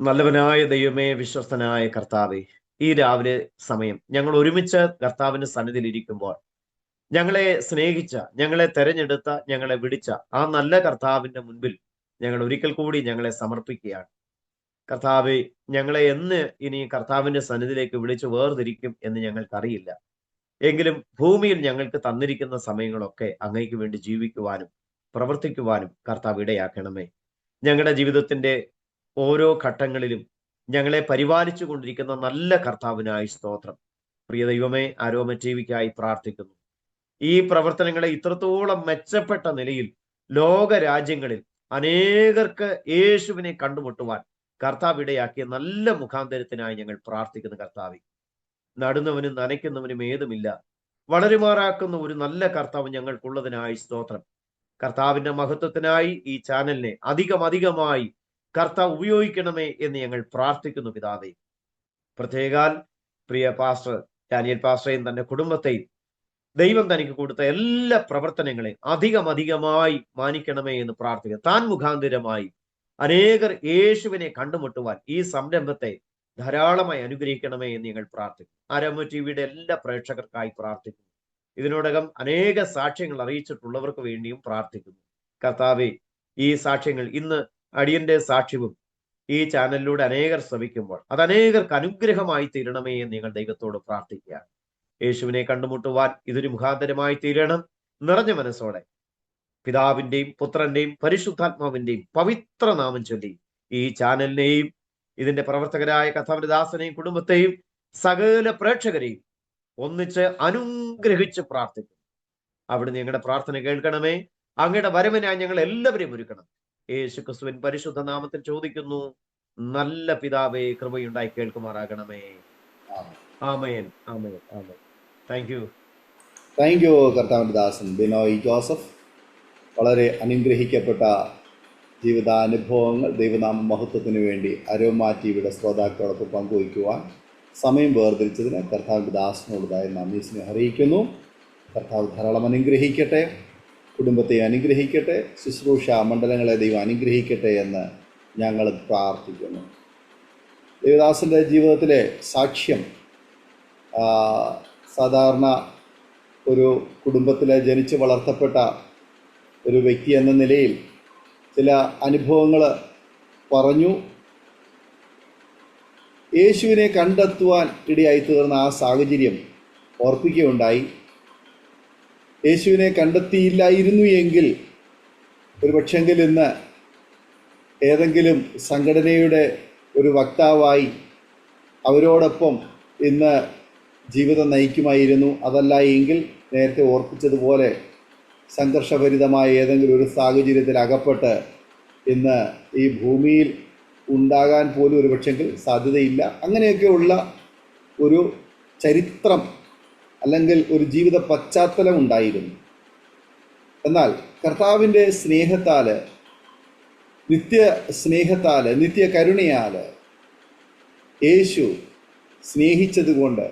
നല്ലവനായ ദൈവമേ, വിശ്വസ്തനായ കർത്താവേ, ഈ രാവിലെ സമയം ഞങ്ങൾ ഒരുമിച്ച് കർത്താവിന്റെ സന്നിധിയിൽ ഇരിക്കുമ്പോൾ ഞങ്ങളെ സ്നേഹിച്ച, ഞങ്ങളെ തെരഞ്ഞെടുത്ത, ഞങ്ങളെ വിളിച്ച ആ നല്ല കർത്താവിന്റെ മുൻപിൽ ഞങ്ങൾ ഒരിക്കൽ കൂടി ഞങ്ങളെ സമർപ്പിക്കുകയാണ്. കർത്താവെ, ഞങ്ങളെ എന്ന് ഇനി കർത്താവിന്റെ സന്നിധിയിലേക്ക് വിളിച്ച് വേർതിരിക്കും എന്ന് ഞങ്ങൾക്കറിയില്ല. എങ്കിലും ഭൂമിയിൽ ഞങ്ങൾക്ക് തന്നിരിക്കുന്ന സമയങ്ങളൊക്കെ അങ്ങയ്ക്ക് വേണ്ടി ജീവിക്കുവാനും പ്രവർത്തിക്കുവാനും കർത്താവ് ഇടയാക്കണമേ. ഞങ്ങളുടെ ജീവിതത്തിന്റെ ഓരോ ഘട്ടങ്ങളിലും ഞങ്ങളെ പരിപാലിച്ചു കൊണ്ടിരിക്കുന്ന നല്ല കർത്താവിനായി സ്തോത്രം. പ്രിയ ദൈവമേ, ആരോമ ടിവിക്കായി പ്രാർത്ഥിക്കുന്നു. ഈ പ്രവർത്തനങ്ങളെ ഇത്രത്തോളം മെച്ചപ്പെട്ട നിലയിൽ ലോക രാജ്യങ്ങളിൽ അനേകർക്ക് യേശുവിനെ കണ്ടുമുട്ടുവാൻ കർത്താവ് ഇടയാക്കിയ നല്ല മുഖാന്തരത്തിനായി ഞങ്ങൾ പ്രാർത്ഥിക്കുന്നു. കർത്താവെ, നടുന്നവനും നനയ്ക്കുന്നവനും ഏതുമില്ല, വളരുമാറാക്കുന്ന ഒരു നല്ല കർത്താവ് ഞങ്ങൾക്കുള്ളതിനായി സ്തോത്രം. കർത്താവിന്റെ മഹത്വത്തിനായി ഈ ചാനലിനെ അധികമായി കർത്താവ് ഉപയോഗിക്കണമേ എന്ന് ഞങ്ങൾ പ്രാർത്ഥിക്കുന്നു. പിതാവേ, പ്രത്യേകാൽ പ്രിയ പാസ്റ്റർ ഡാനിയൽ പാസ്റ്ററേയും തന്റെ കുടുംബത്തെയും ദൈവം തനിക്ക് കൊടുത്ത എല്ലാ പ്രവർത്തനങ്ങളെയും അധികമായി മാനിക്കണമേ എന്ന് പ്രാർത്ഥിക്കുക. താൻ മുഖാന്തരമായി അനേകർ യേശുവിനെ കണ്ടുമുട്ടുവാൻ ഈ സംരംഭത്തെ ധാരാളമായി അനുഗ്രഹിക്കണമേ എന്ന് ഞങ്ങൾ പ്രാർത്ഥിക്കുന്നു. ആരോമ ടിവിയുടെ എല്ലാ പ്രേക്ഷകർക്കായി പ്രാർത്ഥിക്കുന്നു. ഇതിനോടകം അനേക സാക്ഷ്യങ്ങൾ അറിയിച്ചിട്ടുള്ളവർക്ക് വേണ്ടിയും പ്രാർത്ഥിക്കുന്നു. കർത്താവെ, ഈ സാക്ഷ്യങ്ങൾ ഇന്ന് അടിയന്റെ സാക്ഷ്യവും ഈ ചാനലിലൂടെ അനേകർ ശ്രമിക്കുമ്പോൾ അത് അനേകർക്ക് അനുഗ്രഹമായി തീരണമേ എന്ന് നിങ്ങൾ ദൈവത്തോട് പ്രാർത്ഥിക്കുകയാണ്. യേശുവിനെ കണ്ടുമുട്ടുവാൻ ഇതൊരു മുഖാന്തരമായി തീരണം. നിറഞ്ഞ മനസ്സോടെ പിതാവിന്റെയും പുത്രന്റെയും പരിശുദ്ധാത്മാവിന്റെയും പവിത്ര നാമം ചൊല്ലി ഈ ചാനലിനെയും ഇതിന്റെ പ്രവർത്തകരായ കർത്താവിന്റെ ദാസനെയും കുടുംബത്തെയും സകല പ്രേക്ഷകരെയും ഒന്നിച്ച് അനുഗ്രഹിച്ച് പ്രാർത്ഥിക്കും. അവിടുന്ന് ഞങ്ങളുടെ പ്രാർത്ഥന കേൾക്കണമേ. അങ്ങയുടെ വരവിനായി ഞങ്ങൾ എല്ലാവരെയും ഒരുക്കണം. യേശു ക്രിസ്തുവിൻ പരിശുദ്ധ നാമത്തിൽ ചോദിക്കുന്നു, നല്ല പിതാവേ, കൃപയുണ്ടായി കേൾക്കുമാറാകണമേ. ആമേൻ, ആമേൻ, ആമേൻ. താങ്ക് യു കർത്താവിൻ്റെ ദാസൻ ബിനോയ് ജോസഫ്. വളരെ അനുഗ്രഹിക്കപ്പെട്ട ജീവിതാനുഭവങ്ങൾ ദൈവനാമ മഹത്വത്തിന് വേണ്ടി അരോമ ടിവിയുടെ ശ്രോതാക്കളോടൊപ്പം പങ്കുവയ്ക്കുവാൻ സമയം വേർതിരിച്ചതിന് കർത്താവിൻ്റെ ദാസനോടതായി നന്ദി സ്നേഹം അറിയിക്കുന്നു. കർത്താവ് ധാരാളം അനുഗ്രഹിക്കട്ടെ, കുടുംബത്തെ അനുഗ്രഹിക്കട്ടെ, ശുശ്രൂഷ മണ്ഡലങ്ങളെ ദൈവം അനുഗ്രഹിക്കട്ടെ എന്ന് ഞങ്ങൾ പ്രാർത്ഥിക്കുന്നു. ദേവദാസൻ്റെ ജീവിതത്തിലെ സാക്ഷ്യം സാധാരണ ഒരു കുടുംബത്തിൽ ജനിച്ച് വളർത്തപ്പെട്ട ഒരു വ്യക്തി എന്ന നിലയിൽ ചില അനുഭവങ്ങൾ പറഞ്ഞു. യേശുവിനെ കണ്ടെത്തുവാൻ ഇടയായി തീർന്ന ആ സാഹചര്യം ഓർപ്പിക്കുകയുണ്ടായി. യേശുവിനെ കണ്ടെത്തിയില്ലായിരുന്നു എങ്കിൽ ഒരു പക്ഷെങ്കിൽ ഇന്ന് ഏതെങ്കിലും സംഘടനയുടെ ഒരു വക്താവായി അവരോടൊപ്പം ഇന്ന് ജീവിതം നയിക്കുമായിരുന്നു. അതല്ല എങ്കിൽ നേരത്തെ ഓർപ്പിച്ചതുപോലെ സംഘർഷഭരിതമായ ഏതെങ്കിലും ഒരു സാഹചര്യത്തിൽ അകപ്പെട്ട് ഇന്ന് ഈ ഭൂമിയിൽ ഉണ്ടാകാൻ പോലും ഒരു പക്ഷെങ്കിൽ സാധ്യതയില്ല. അങ്ങനെയൊക്കെയുള്ള ഒരു ചരിത്രം അല്ലെങ്കിൽ ഒരു ജീവിത പശ്ചാത്തലം ഉണ്ടായിരുന്നു. എന്നാൽ കർത്താവിൻ്റെ സ്നേഹത്താൽ, നിത്യ സ്നേഹത്താൽ, നിത്യ കരുണയാൽ യേശു സ്നേഹിച്ചതുകൊണ്ട്,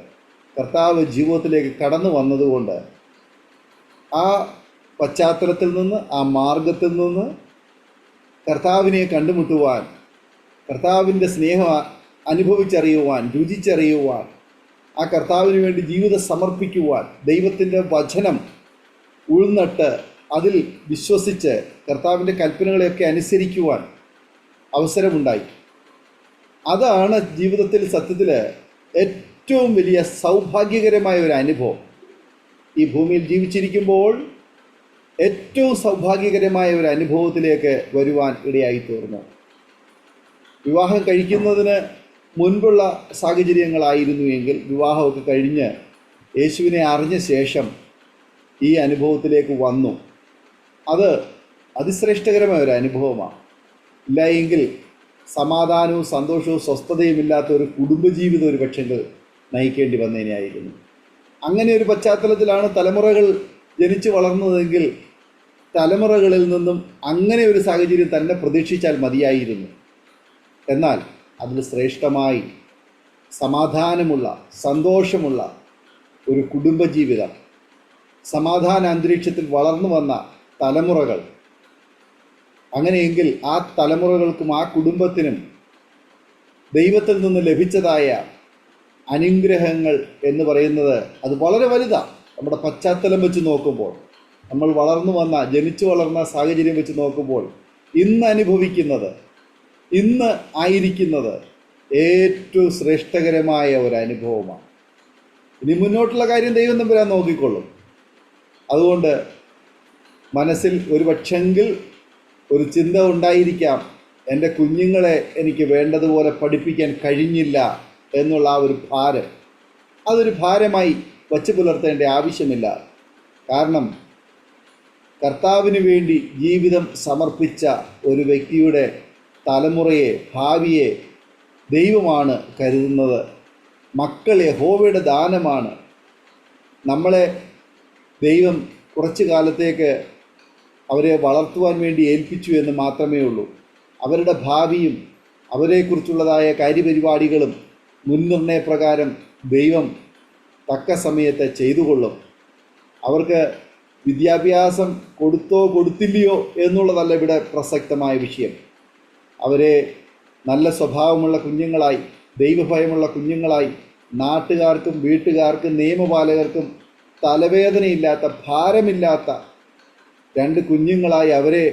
കർത്താവ് ജീവിതത്തിലേക്ക് കടന്നു വന്നതുകൊണ്ട് ആ പശ്ചാത്തലത്തിൽ നിന്ന്, ആ മാർഗത്തിൽ നിന്ന് കർത്താവിനെ കണ്ടുമുട്ടുവാൻ, കർത്താവിൻ്റെ സ്നേഹം അനുഭവിച്ചറിയുവാൻ, രുചിച്ചറിയുവാൻ, ആ കർത്താവിന് വേണ്ടി ജീവിതം സമർപ്പിക്കുവാൻ, ദൈവത്തിൻ്റെ വചനം ഉൾനട്ട് അതിൽ വിശ്വസിച്ച് കർത്താവിൻ്റെ കൽപ്പനകളെയൊക്കെ അനുസരിക്കുവാൻ അവസരമുണ്ടായി. അതാണ് ജീവിതത്തിൽ സത്യത്തിൽ ഏറ്റവും വലിയ സൗഭാഗ്യകരമായ ഒരു അനുഭവം. ഈ ഭൂമിയിൽ ജീവിച്ചിരിക്കുമ്പോൾ ഏറ്റവും സൗഭാഗ്യകരമായ ഒരു അനുഭവത്തിലേക്ക് വരുവാൻ ഇടയായി തീർന്നു. വിവാഹം കഴിക്കുന്നതിന് മുൻപുള്ള സാഹചര്യങ്ങളായിരുന്നു എങ്കിൽ വിവാഹമൊക്കെ കഴിഞ്ഞ് യേശുവിനെ അറിഞ്ഞ ശേഷം ഈ അനുഭവത്തിലേക്ക് വന്നു. അത് അതിശ്രേഷ്ഠകരമായ ഒരു അനുഭവമാണ്. ഇല്ല എങ്കിൽ സമാധാനവും സന്തോഷവും സ്വസ്ഥതയും ഇല്ലാത്ത ഒരു കുടുംബജീവിതം ഒരു പക്ഷെങ്കിൽ നയിക്കേണ്ടി വന്നതിനായിരുന്നു. അങ്ങനെ ഒരു പശ്ചാത്തലത്തിലാണ് തലമുറകൾ ജനിച്ചു വളർന്നതെങ്കിൽ തലമുറകളിൽ നിന്നും അങ്ങനെ ഒരു സാഹചര്യം തന്നെ പ്രതീക്ഷിച്ചാൽ മതിയായിരുന്നു. എന്നാൽ അതിൽ ശ്രേഷ്ഠമായി സമാധാനമുള്ള, സന്തോഷമുള്ള ഒരു കുടുംബജീവിതം, സമാധാന അന്തരീക്ഷത്തിൽ വളർന്നു വന്ന തലമുറകൾ, അങ്ങനെയെങ്കിൽ ആ തലമുറകൾക്കും ആ കുടുംബത്തിനും ദൈവത്തിൽ നിന്ന് ലഭിച്ചതായ അനുഗ്രഹങ്ങൾ എന്ന് പറയുന്നത് അത് വളരെ വലുതാണ്. നമ്മുടെ പശ്ചാത്തലം വെച്ച് നോക്കുമ്പോൾ, നമ്മൾ വളർന്നു വന്ന ജനിച്ചു വളർന്ന സാഹചര്യം വെച്ച് നോക്കുമ്പോൾ ഇന്ന് അനുഭവിക്കുന്നത്, ഇന്ന് ആയിരിക്കുന്നത് ഏറ്റവും ശ്രേഷ്ഠകരമായ ഒരു അനുഭവമാണ്. ഇനി മുന്നോട്ടുള്ള കാര്യം ദൈവം തമ്പുരാൻ നോക്കിക്കൊള്ളും. അതുകൊണ്ട് മനസ്സിൽ ഒരു പക്ഷെങ്കിൽ ഒരു ചിന്ത ഉണ്ടായിരിക്കാം, എൻ്റെ കുഞ്ഞുങ്ങളെ എനിക്ക് വേണ്ടതുപോലെ പഠിപ്പിക്കാൻ കഴിഞ്ഞില്ല എന്നുള്ള ആ ഒരു ഭാരം. അതൊരു ഭാരമായി വച്ച് പുലർത്തേണ്ട ആവശ്യമില്ല. കാരണം കർത്താവിന് വേണ്ടി ജീവിതം സമർപ്പിച്ച ഒരു വ്യക്തിയുടെ തലമുറയെ, ഭാവിയെ ദൈവമാണ് കരുതുന്നത്. മക്കൾ യഹോവയുടെ ദാനമാണ്. നമ്മളെ ദൈവം കുറച്ചു കാലത്തേക്ക് അവരെ വളർത്തുവാൻ വേണ്ടി ഏൽപ്പിച്ചു എന്ന് മാത്രമേ ഉള്ളൂ. അവരുടെ ഭാവിയും അവരെക്കുറിച്ചുള്ളതായ കാര്യപരിപാടികളും മുൻനിർണയപ്രകാരം ദൈവം തക്ക സമയത്ത് ചെയ്തുകൊള്ളും. അവർക്ക് വിദ്യാഭ്യാസം കൊടുത്തോ കൊടുത്തില്ലയോ എന്നുള്ളതല്ല ഇവിടെ പ്രസക്തമായ വിഷയം. അവരെ നല്ല സ്വഭാവമുള്ള കുഞ്ഞുങ്ങളായി, ദൈവഭയമുള്ള കുഞ്ഞുങ്ങളായി, നാട്ടുകാർക്കും വീട്ടുകാർക്കും നിയമപാലകർക്കും തലവേദനയില്ലാത്ത, ഭാരമില്ലാത്ത രണ്ട് കുഞ്ഞുങ്ങളായി അവരെ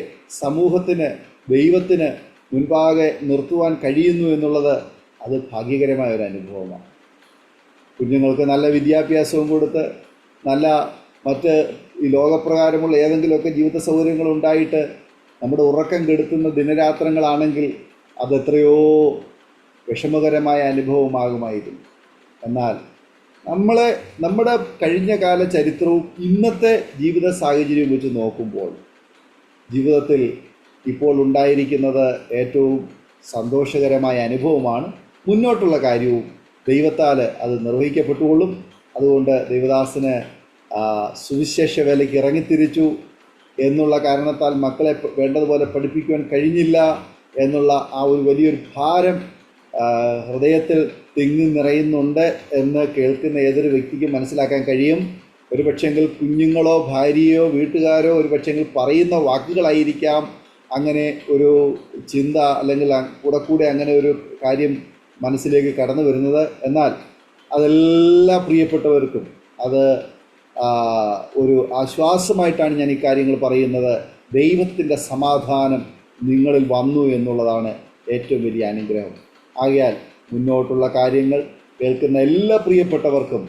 സമൂഹത്തിന്, ദൈവത്തിന് മുൻപാകെ നിർത്തുവാൻ കഴിയുന്നു എന്നുള്ളത് അത് ഭാഗ്യകരമായ ഒരു അനുഭവമാണ്. കുഞ്ഞുങ്ങൾക്ക് നല്ല വിദ്യാഭ്യാസവും കൊടുത്ത്, നല്ല മറ്റ് ഈ ലോകപ്രകാരമുള്ള ഏതെങ്കിലുമൊക്കെ ജീവിത സൗകര്യങ്ങൾ ഉണ്ടായിട്ട് നമ്മുടെ ഉറക്കം കെടുത്തുന്ന ദിനരാത്രങ്ങളാണെങ്കിൽ അതെത്രയോ വിഷമകരമായ അനുഭവമാകുമായിരുന്നു. എന്നാൽ നമ്മുടെ കഴിഞ്ഞ കാല ചരിത്രവും ഇന്നത്തെ ജീവിത സാഹചര്യവും വെച്ച് നോക്കുമ്പോൾ ജീവിതത്തിൽ ഇപ്പോൾ ഉണ്ടായിരിക്കുന്നത് ഏറ്റവും സന്തോഷകരമായ അനുഭവമാണ്. മുന്നോട്ടുള്ള കാര്യവും ദൈവത്താൽ അത് നിർവഹിക്കപ്പെട്ടുകൊള്ളും. അതുകൊണ്ട് ദൈവദാസന് സുവിശേഷ വേലയ്ക്ക് ഇറങ്ങിത്തിരിച്ചു എന്നുള്ള കാരണത്താൽ മക്കളെ വേണ്ടതുപോലെ പഠിപ്പിക്കുവാൻ കഴിഞ്ഞില്ല എന്നുള്ള ആ ഒരു വലിയൊരു ഭാരം ഹൃദയത്തിൽ തിങ്ങി നിറയുന്നുണ്ട് എന്ന് കേൾക്കുന്ന ഏതൊരു വ്യക്തിക്കും മനസ്സിലാക്കാൻ കഴിയും. ഒരു പക്ഷെങ്കിൽ കുഞ്ഞുങ്ങളോ ഭാര്യയോ വീട്ടുകാരോ ഒരു പക്ഷെങ്കിൽ പറയുന്ന വാക്കുകളായിരിക്കാം അങ്ങനെ ഒരു ചിന്ത, അല്ലെങ്കിൽ കൂടെ അങ്ങനെ ഒരു കാര്യം മനസ്സിലേക്ക് കടന്നു വരുന്നത്. എന്നാൽ അതെല്ലാ പ്രിയപ്പെട്ടവർക്കും അത് ഒരു ആശ്വാസമായിട്ടാണ് ഞാൻ ഈ കാര്യങ്ങൾ പറയുന്നത്. ദൈവത്തിൻ്റെ സമാധാനം നിങ്ങളിൽ വന്നു എന്നുള്ളതാണ് ഏറ്റവും വലിയ അനുഗ്രഹം. ആകയാൽ മുന്നോട്ടുള്ള കാര്യങ്ങൾ കേൾക്കുന്ന എല്ലാ പ്രിയപ്പെട്ടവർക്കും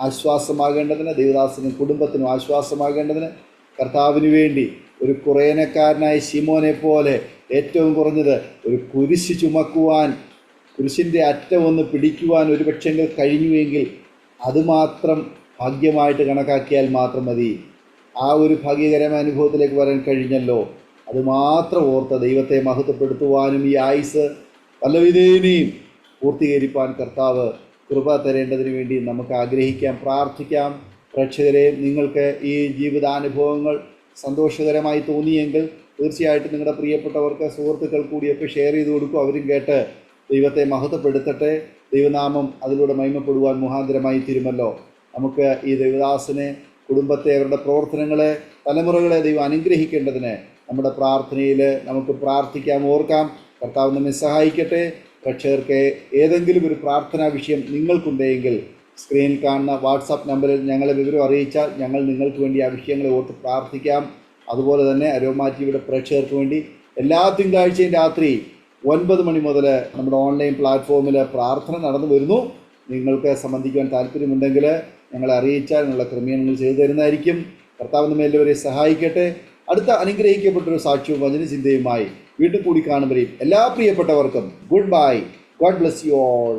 ആശ്വാസമാകേണ്ടതിന്, ദൈവദാസനും കുടുംബത്തിനും ആശ്വാസമാകേണ്ടതിന് കർത്താവിന് വേണ്ടി ഒരു കുറേനക്കാരനായ ശിമോനെ പോലെ ഏറ്റവും കുറഞ്ഞത് ഒരു കുരിശ് ചുമക്കുവാൻ, കുരിശിൻ്റെ അറ്റം ഒന്ന് പിടിക്കുവാൻ ഒരു പക്ഷെങ്കിൽ കഴിഞ്ഞുവെങ്കിൽ അതുമാത്രം ഭാഗ്യമായിട്ട് കണക്കാക്കിയാൽ മാത്രം മതി. ആ ഒരു ഭാഗ്യകരമായ അനുഭവത്തിലേക്ക് വരാൻ കഴിഞ്ഞല്ലോ, അതുമാത്രം ഓർത്ത് ദൈവത്തെ മഹത്വപ്പെടുത്തുവാനും ഈ ആയുസ് പലവിധേനയും പൂർത്തീകരിപ്പാൻ കർത്താവ് കൃപ തരേണ്ടതിന് വേണ്ടി നമുക്ക് ആഗ്രഹിക്കാം, പ്രാർത്ഥിക്കാം. പ്രേക്ഷകരെ, നിങ്ങൾക്ക് ഈ ജീവിതാനുഭവങ്ങൾ സന്തോഷകരമായി തോന്നിയെങ്കിൽ തീർച്ചയായിട്ടും നിങ്ങളുടെ പ്രിയപ്പെട്ടവർക്ക്, സുഹൃത്തുക്കൾ കൂടിയൊക്കെ ഷെയർ ചെയ്ത് കൊടുക്കും. അവരും കേട്ട് ദൈവത്തെ മഹത്വപ്പെടുത്തട്ടെ. ദൈവനാമം അതിലൂടെ മഹിമപ്പെടുവാൻ മുഖാന്തരമായി തീരുമല്ലോ. നമുക്ക് ഈ ദൈവദാസനെ, കുടുംബത്തെ, അവരുടെ പ്രവർത്തനങ്ങളെ, തലമുറകളെ ദൈവം അനുഗ്രഹിക്കേണ്ടതിന് നമ്മുടെ പ്രാർത്ഥനയിൽ നമുക്ക് പ്രാർത്ഥിക്കാം, ഓർക്കാം. കർത്താവ് നമ്മെ സഹായിക്കട്ടെ. പ്രേക്ഷകർക്ക് ഏതെങ്കിലും ഒരു പ്രാർത്ഥനാ വിഷയം നിങ്ങൾക്കുണ്ടെങ്കിൽ സ്ക്രീനിൽ കാണുന്ന വാട്സാപ്പ് നമ്പറിൽ ഞങ്ങളെ വിവരം അറിയിച്ചാൽ ഞങ്ങൾ നിങ്ങൾക്ക് വേണ്ടി ആ വിഷയങ്ങളെ ഓർത്ത് പ്രാർത്ഥിക്കാം. അതുപോലെ തന്നെ അരോമ ടിവിയുടെ പ്രേക്ഷകർക്ക് വേണ്ടി എല്ലാ തിങ്കളാഴ്ചയും രാത്രി 9 മണി മുതൽ നമ്മുടെ ഓൺലൈൻ പ്ലാറ്റ്ഫോമിൽ പ്രാർത്ഥന നടന്നു വരുന്നു. നിങ്ങൾക്ക് സംബന്ധിക്കുവാൻ താല്പര്യമുണ്ടെങ്കിൽ ഞങ്ങളെ അറിയിച്ചാൽ ഞങ്ങളുടെ ക്രമീകരണങ്ങൾ ചെയ്തു തരുന്നതായിരിക്കും. കർത്താവ് നമ്മെ എല്ലാവരെയും സഹായിക്കട്ടെ. അടുത്ത അനുഗ്രഹിക്കപ്പെട്ടൊരു സാക്ഷ്യവും വചനചിന്തയുമായി വീണ്ടും കൂടി കാണുമ്പോഴേയും എല്ലാ പ്രിയപ്പെട്ടവർക്കും good bye. God bless you all.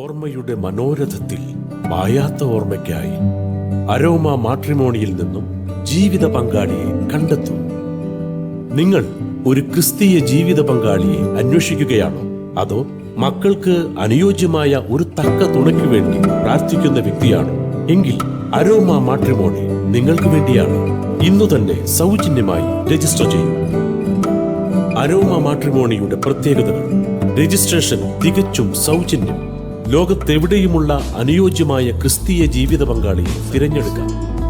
ഓർമ്മയുടെ മനോരഥത്തിൽ മായാത്ത ഓർമ്മയ്ക്കായി അരോമ മാട്രിമോണിയിൽ നിന്നും ജീവിത പങ്കാളിയെ കണ്ടെത്തൂ. നിങ്ങൾ ഒരു ക്രിസ്തീയ ജീവിത പങ്കാളിയെ അന്വേഷിക്കുകയാണോ? അതോ മക്കൾക്ക് അനുയോജ്യമായ ഒരു തക്ക തുണയ്ക്ക് വേണ്ടി പ്രാർത്ഥിക്കുന്ന വ്യക്തിയാണോ? എങ്കിൽ അരോമ മാട്രിമോണി നിങ്ങൾക്ക് വേണ്ടിയാണ്. ഇന്നു തന്നെ സൗജന്യമായി രജിസ്റ്റർ ചെയ്യൂ. അരോമ മാട്രിമോണിയുടെ പ്രത്യേകതകൾ: രജിസ്ട്രേഷൻ തികച്ചും സൗജന്യം. ലോകത്തെവിടെയുമുള്ള അനുയോജ്യമായ ക്രിസ്തീയ ജീവിത പങ്കാളിയെ തിരഞ്ഞെടുക്കാം.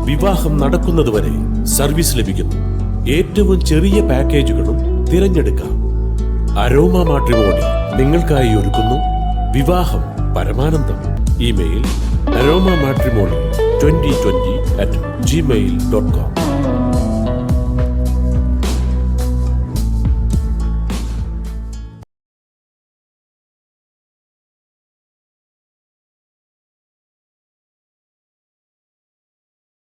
വിവാഹം നടക്കുന്നതുവരെ സർവീസ് ലഭിക്കുന്നു. ഏറ്റവും ചെറിയ പാക്കേജുകളും തിരഞ്ഞെടുക്കാം. അരോമ മാട്രിമോണി നിങ്ങൾക്കായി ഒരുക്കുന്നു വിവാഹം പരമാനന്ദം. Email aroma matrimony2020@gmail.com.